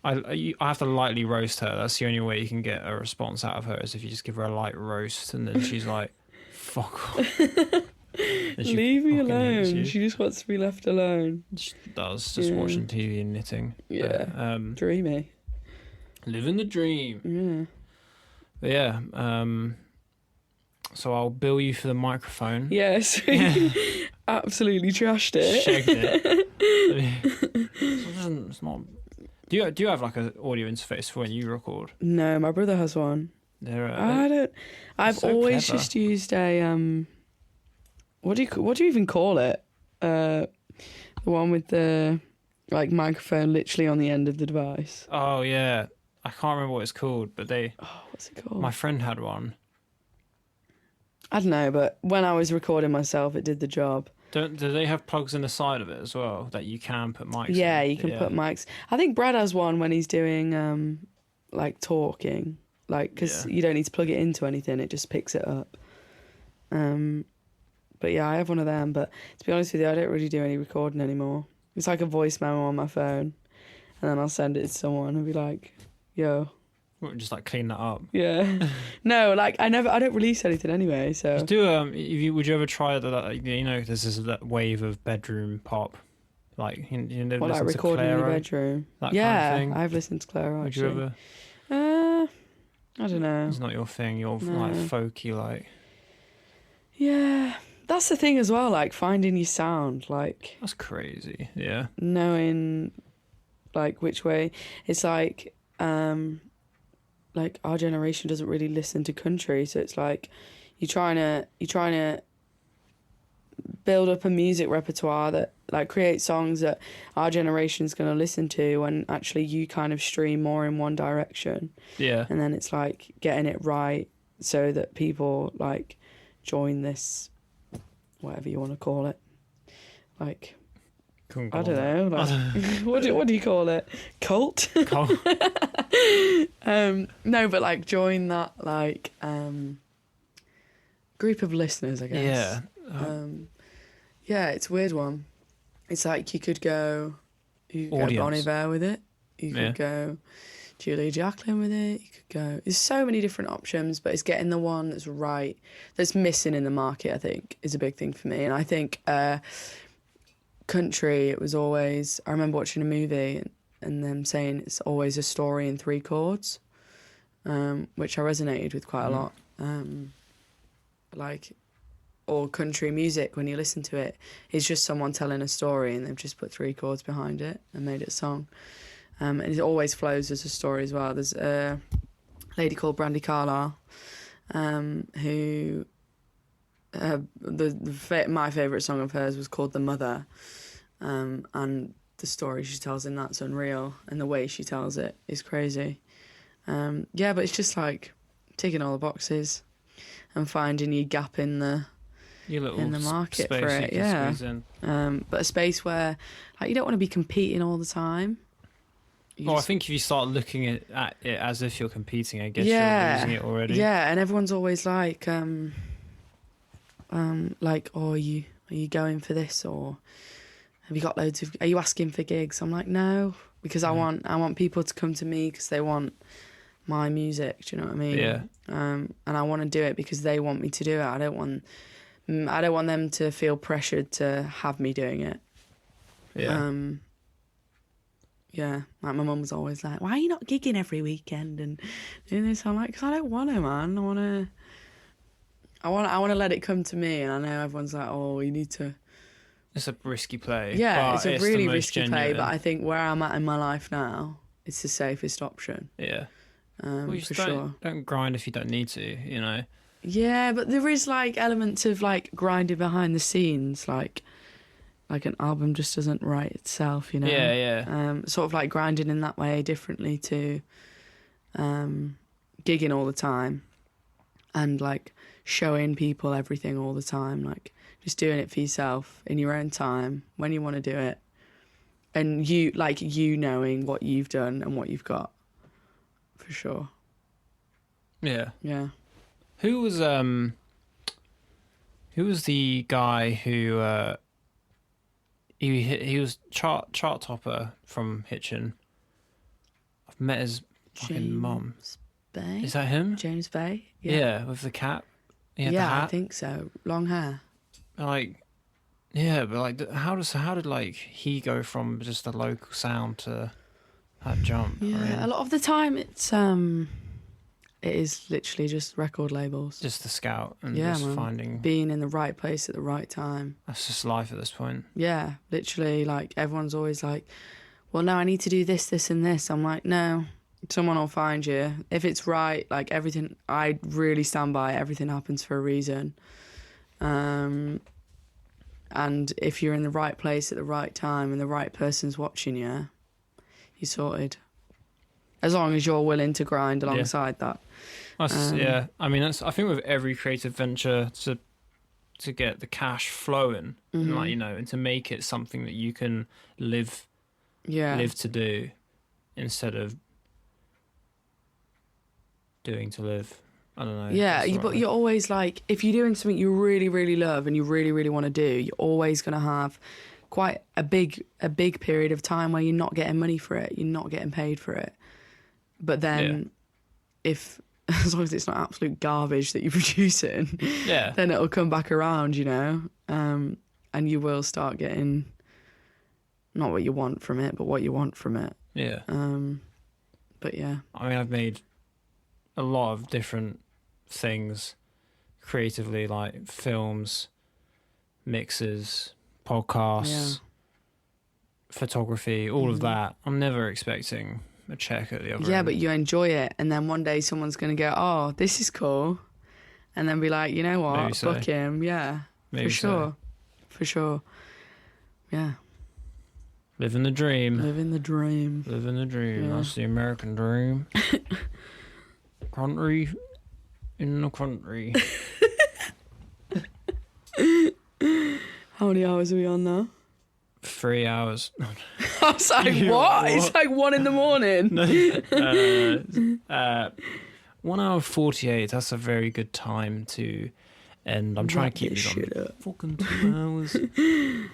I have to lightly roast her. That's the only way you can get a response out of her, is if you just give her a light roast, and then she's like, "Fuck off." Leave me alone. She just wants to be left alone. She does, just watching TV and knitting. Yeah. But, dreamy. Living the dream. Yeah. But yeah. So I'll bill you for the microphone. Yes. Absolutely trashed it. Shagged it. It's not. Do you have like an audio interface for when you record? No, my brother has one. I don't. I've so always clever. just used a What do you even call it? The one with the like microphone literally on the end of the device. Oh yeah, I can't remember what it's called, but What's it called? my friend had one. I don't know, but when I was recording myself, it did the job. Do they have plugs in the side of it as well that you can put mics? Yeah, in? you can put mics. I think Brad has one when he's doing like talking, like because you don't need to plug it into anything; it just picks it up. But yeah, I have one of them. But to be honest with you, I don't really do any recording anymore. It's like a voice memo on my phone, and then I'll send it to someone and be like, "Yo." Just like clean that up. Yeah. No, like I don't release anything anyway. So Just do would you ever try that? You know, there's that wave of bedroom pop, like you know, what, like listen to recording in your Clairo, bedroom. that Yeah, kind of thing. I've listened to Clairo. Would you Actually. ever? I don't know. It's not your thing. You're like folky, like. Yeah, that's the thing as well. Like finding your sound, like That's crazy. Yeah. knowing, like which way. It's like our generation doesn't really listen to country, so it's like you're trying to build up a music repertoire that like create songs that our generation's going to listen to, when actually you kind of stream more in one direction. Yeah. And then it's like getting it right so that people like join this, whatever you want to call it, like I don't know, like what do you call it? Cult? No, but like join that like group of listeners, I guess. Yeah. Yeah, it's a weird one. It's like you could go Bon Iver with it. You could go Julia Jacqueline with it. You could go. There's so many different options, but it's getting the one that's right, that's missing in the market, I think, is a big thing for me. And I think country, it was always, I remember watching a movie and them saying it's always a story in 3 chords, which I resonated with quite a lot. Like, or country music, when you listen to it, it's just someone telling a story and they've just put 3 chords behind it and made it a song. And it always flows as a story as well. There's a lady called Brandy Carlisle, who my favourite song of hers was called The Mother, and the story she tells in that's unreal, and the way she tells it is crazy. But it's just like ticking all the boxes and finding your gap in the market for it. Yeah, but a space where like you don't want to be competing all the time. I think if you start looking at it as if you're competing, I guess you're losing it already. Yeah, and everyone's always like, oh, are you going for this, or have you got loads of? Are you asking for gigs? I'm like, no, because I want people to come to me because they want my music. Do you know what I mean? Yeah. And I want to do it because they want me to do it. I don't want them to feel pressured to have me doing it. Yeah. Yeah, like my mum was always like, "Why are you not gigging every weekend and doing this?" I'm like, "Cause I don't want to, man. I want to let it come to me." And I know everyone's like, "Oh, you need to." It's a risky play. Yeah, it's a really risky genuine play. But I think where I'm at in my life now, it's the safest option. Yeah. For sure. Don't grind if you don't need to. You know. Yeah, but there is like elements of like grinding behind the scenes, like an album just doesn't write itself, you know. Yeah. Sort of like grinding in that way differently to gigging all the time and like showing people everything all the time, like just doing it for yourself in your own time when you want to do it, and you knowing what you've done and what you've got, for sure. Yeah. Who was the guy who he was chart topper from Hitchin? I've met his fucking mum. Bay? Is that him? James Bay? Yeah, with the cap. He had the hat. I think so. Long hair. Like, but like, how did like he go from just a local sound to that jump? Yeah, I mean, a lot of the time it is literally just record labels. Just the scout and just finding... being in the right place at the right time. That's just life at this point. Yeah, literally, like, everyone's always like, well, no, I need to do this, this and this. I'm like, no, someone will find you. If it's right, like, everything, I really stand by everything happens for a reason. And if you're in the right place at the right time and the right person's watching you, you're sorted. As long as you're willing to grind alongside that. Yeah, I mean, I think with every creative venture, to get the cash flowing, and like, you know, and to make it something that you can live to do, instead of doing to live. I don't know. Yeah, but you're always like, if you're doing something you really, really love and you really, really want to do, you're always going to have quite a big period of time where you're not getting money for it, you're not getting paid for it. But then, as long as it's not absolute garbage that you're producing, then it'll come back around, you know, and you will start getting not what you want from it, but what you want from it. Yeah. But yeah. I mean, I've made a lot of different things creatively, like films, mixes, podcasts, photography, all of that. I'm never expecting a check at the other end. But you enjoy it, and then one day someone's going to go, oh, this is cool, and then be like, you know what, book him. Maybe for sure. Yeah, living the dream. Yeah. That's the American dream. Country in the country. How many hours are we on now? 3 hours. I was like, what? It's like 1 a.m. 1 hour 48. That's a very good time to end. I'm trying to keep these on fucking 2 hours,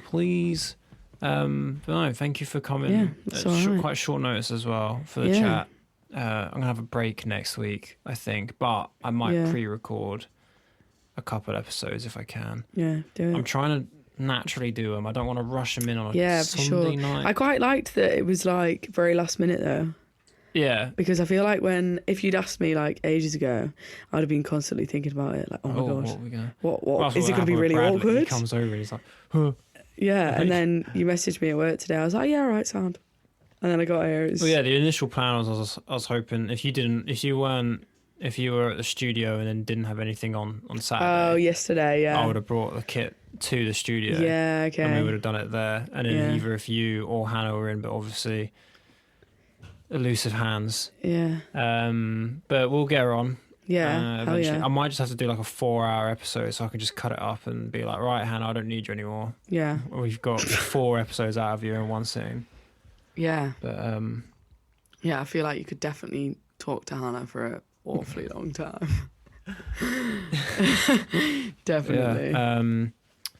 please. But no, thank you for coming. Yeah, quite short notice as well for the chat. I'm gonna have a break next week, I think, but I might pre-record a couple episodes if I can. Yeah, do it. I'm trying to naturally do them. I don't want to rush them in on a Sunday night. I quite liked that it was like very last minute though. Yeah. Because I feel like if you'd asked me like ages ago, I'd have been constantly thinking about it. Like, oh my gosh, what are we gonna? What is it going to be really Bradley. awkward? He comes over and he's like, huh. Yeah, and then you messaged me at work today. I was like, yeah, all right, sound. And then I got here. Well, yeah, the initial plan was I was hoping if you weren't if you were at the studio and then didn't have anything on Oh, Saturday, yesterday, yeah. I would have brought the kit to the studio. Yeah, okay. And we would have done it there. And then Yeah. either if you or Hannah were in, but obviously elusive hands. Yeah. But we'll get her on. Yeah. Hell Eventually. yeah. I might just have to do like a 4-hour episode so I can just cut it up and be like, right, Hannah, I don't need you anymore. Yeah. We've got 4 episodes out of you in one sitting. Yeah. But yeah, I feel like you could definitely talk to Hannah for an awfully long time. Definitely. yeah.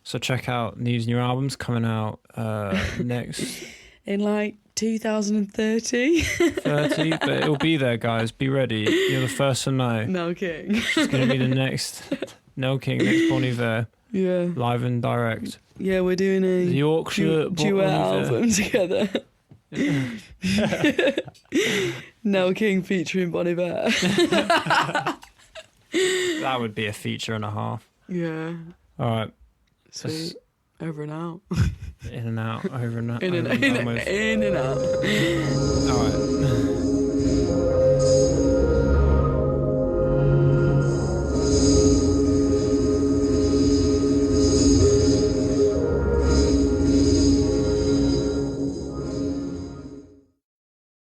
So check out News New Albums coming out next In like 2030. 30, but it'll be there, guys. Be ready. You're the first to know. No King. It's going to be the next No King, next Bon Iver, Yeah. live and direct. Yeah, we're doing a The Yorkshire duet Bon Iver. album together. No King featuring Bon Iver. That would be a feature and a half. Yeah. All right. Sweet. Over and out. In and out, over and out. In and over and done with. out. All right.